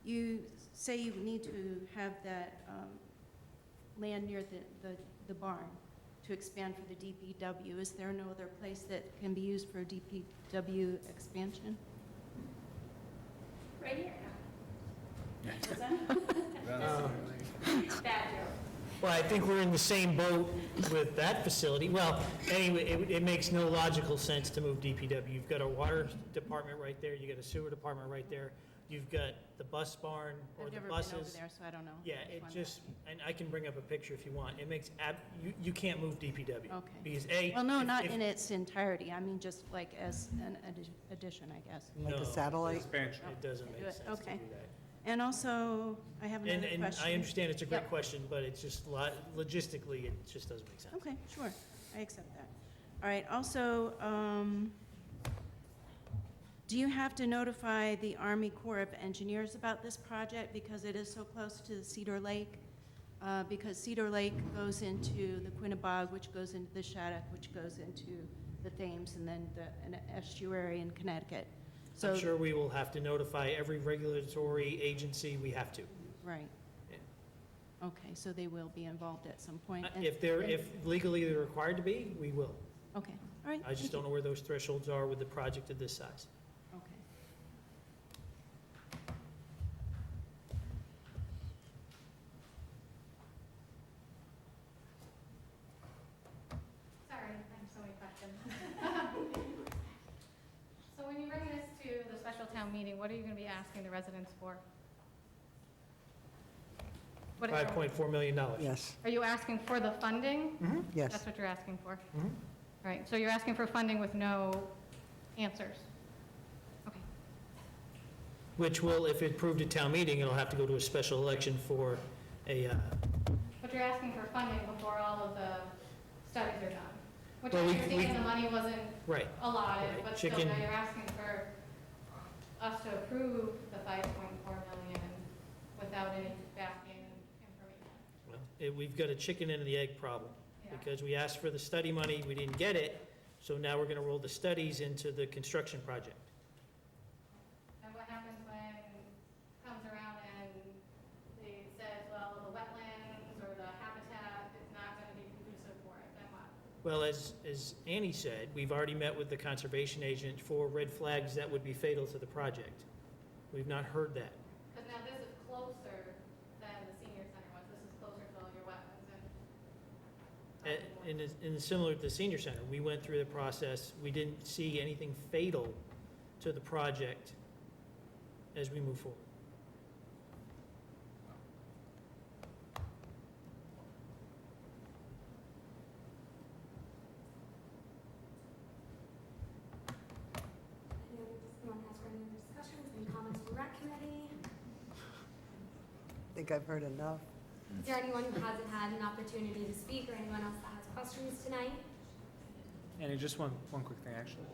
Q: you say you need to have that land near the barn to expand for the DPW. Is there no other place that can be used for DPW expansion?
P: Right here.
J: Yeah.
P: Is that? Bad joke.
J: Well, I think we're in the same boat with that facility. Well, anyway, it makes no logical sense to move DPW. You've got a water department right there, you got a sewer department right there, you've got the bus barn or
Q: I've
J: the
Q: never
J: buses.
Q: been over there, so I don't know.
J: Yeah, it just, and I can bring up a picture if you want. It makes, you can't move DPW.
Q: Okay.
J: Because
Q: Well, no,
J: if-
Q: not
J: if-
Q: in its entirety. I mean, just like as an addition, I guess.
C: Like a
J: No,
C: satellite?
J: It doesn't make
Q: Do it,
J: sense to do
Q: okay.
J: that.
Q: And also, I have another
J: And
Q: question.
J: I understand it's a great
Q: Yep.
J: question, but it's just logistically, it just doesn't make sense.
Q: Okay, sure, I accept that. All right, also, do you have to notify the Army Corps of Engineers about this project because it is so close to Cedar Lake? Because Cedar Lake goes into the Quinnebog, which goes into the Shattuck, which goes into the the Thames and then an estuary in Connecticut. So,
J: I'm sure we will have to notify every regulatory agency we have to.
Q: right.
J: Yeah.
Q: Okay, so they will be involved at some point. And-
J: If legally they're required to be, we will.
Q: Okay, all right.
J: I just don't know where those thresholds are with the project of this size.
Q: Okay.
L: Sorry, I have so many questions. So when you bring this to the special town meeting, what are you going to be asking the residents for? What are-
J: $5.4 million.
C: Yes,
L: Are you asking for the funding?
C: yes.
L: That's what you're asking for?
J: Mhm.
L: Right, so you're asking for funding with no answers? Okay.
J: Which will, if it proved at town meeting, it'll have to go to a special election for a,
L: But you're asking for funding before all of the studies are done? Which I
J: Well, we-
L: understand the money wasn't
J: right.
L: allotted,
J: Right.
L: but still
J: Chicken-
L: now you're asking for us to approve the 5.4 million without any backing information.
J: Well, we've got a chicken and the egg problem.
L: Yeah.
J: Because we asked for the study money, we didn't get it, so now we're going to roll the studies into the construction project.
L: And what happens when it comes around and they says, well, the wetlands or the habitat is not going to be conducive for it, then what?
J: Well, as Annie said, we've already met with the conservation agent for red flags that would be fatal to the project. We've not heard that.
L: Because now this is closer than the senior center was, this is closer to all your wetlands and.
J: And similar to the senior center, we went through the process, we didn't see anything fatal to the project as we move forward.
A: Anyone has any other discussions, any comments from rec committee?
C: I think I've heard enough.
A: Is there anyone who hasn't had an opportunity to speak or anyone else that has questions tonight?
R: And just one quick thing, actually.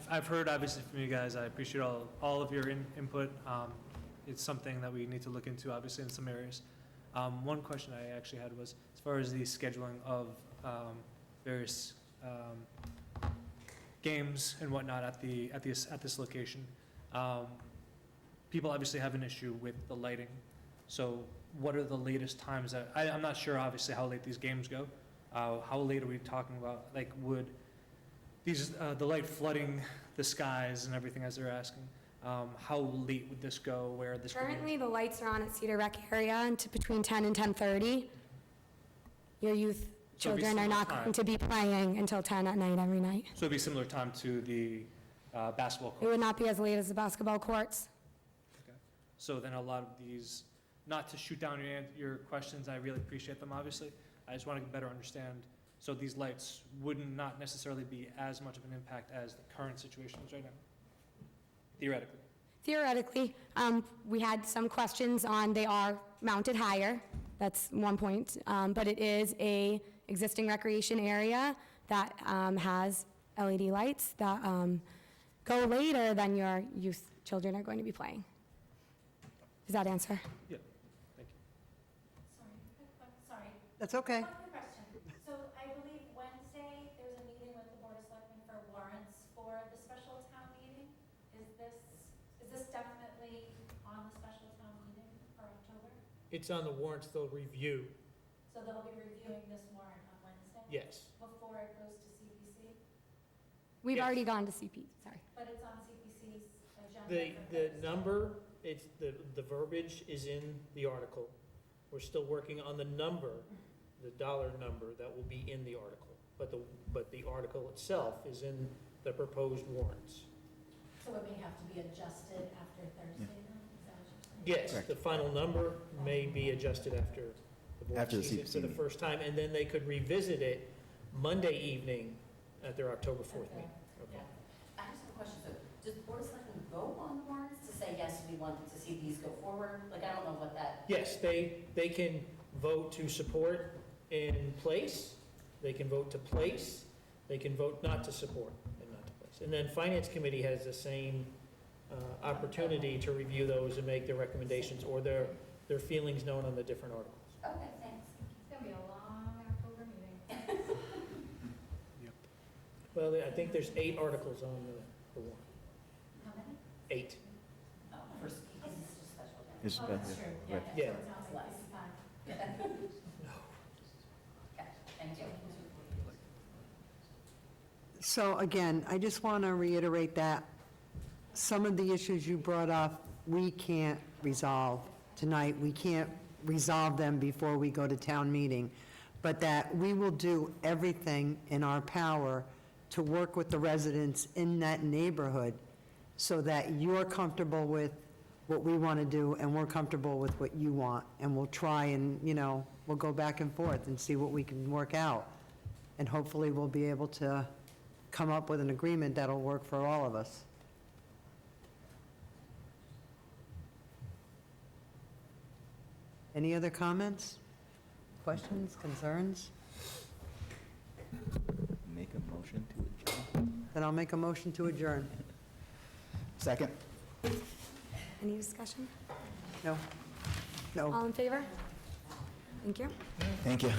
R: I've heard, obviously, from you guys. I appreciate all of your input. It's something that we need to look into, obviously, in some areas. One question I actually had was, as far as the scheduling of various games and whatnot at this location, people obviously have an issue with the lighting. So what are the latest times that, I'm not sure, obviously, how late these games go. How late are we talking about? Like, would these, the light flooding the skies and everything as they're asking, how late would this go, where this could be?
A: Currently, the lights are on at Cedar Rec area until between 10 and 10:30. Your youth
R: So it'd be
A: children are not
R: similar
A: going to be playing until 10 at night every night.
R: So it'd be similar time to the basketball
A: It
R: court?
A: would not be as late as the basketball courts.
R: Okay. So then a lot of these, not to shoot down your questions, I really appreciate them, obviously. I just want to better understand. So these lights wouldn't not necessarily be as much of an impact as the current situation is right now, theoretically.
A: Theoretically, we had some questions on, they are mounted higher, that's one point, but it is a existing recreation area that has LED lights that go later than your youth children are going to be playing. Does that answer?
R: Yeah, thank you.
Q: Sorry.
C: That's okay.
D: One quick question. So I believe Wednesday, there's a meeting with the Board of Selectmen for warrants for the special town meeting. Is this definitely on the special town meeting for October?
J: It's on the warrants they'll review,
D: So they'll be reviewing this warrant on Wednesday?
J: yes.
D: Before it goes to CPC?
A: We've
J: Yes.
A: already gone to CP, sorry.
D: But it's on CPC's agenda
J: The
D: for Thursday.
J: number, it's, the verbiage is in the article. We're still working on the number, the dollar number that will be in the article. But the article itself is in the proposed warrants.
D: So it may have to be adjusted after Thursday then? Is that what you're saying?
J: Yes,
E: Correct.
J: the final number may be adjusted after the board
E: After the
J: sees it for the
E: CPC.
J: first time, and then they could revisit it Monday evening at their October 4th meeting. Okay.
F: I just have a question, so does the Board of Selectmen vote on the warrants to say, yes, we want to see these go forward? Like, I don't know what that,
J: Yes, they can vote to support in place, they can vote to place, they can vote not to support and not to place. And then Finance Committee has the same opportunity to review those and make their recommendations or their feelings known on the different articles.
F: okay, thanks.
L: It's gonna be a long October meeting.
J: Well, I think there's 8 articles on the warrant.
F: How many?
J: 8.
F: Oh, first, because it's just special.
E: It's
F: Oh, that's
E: special,
F: true.
E: right.
J: Yeah.
F: It's less. Okay, thank you.
C: So again, I just want to reiterate that some of the issues you brought up, we can't resolve tonight. We can't resolve them before we go to town meeting, but that we will do everything in our power to work with the residents in that neighborhood so that you're comfortable with what we want to do and we're comfortable with what you want. And we'll try and, we'll go back and forth and see what we can work out. And hopefully we'll be able to come up with an agreement that'll work for all of us. Any other comments, questions, concerns?
E: Make a motion to adjourn.
C: Then I'll make a motion to adjourn.
E: Second.
A: Any discussion?
C: No? No.
A: All in favor? Thank you.
E: Thank you.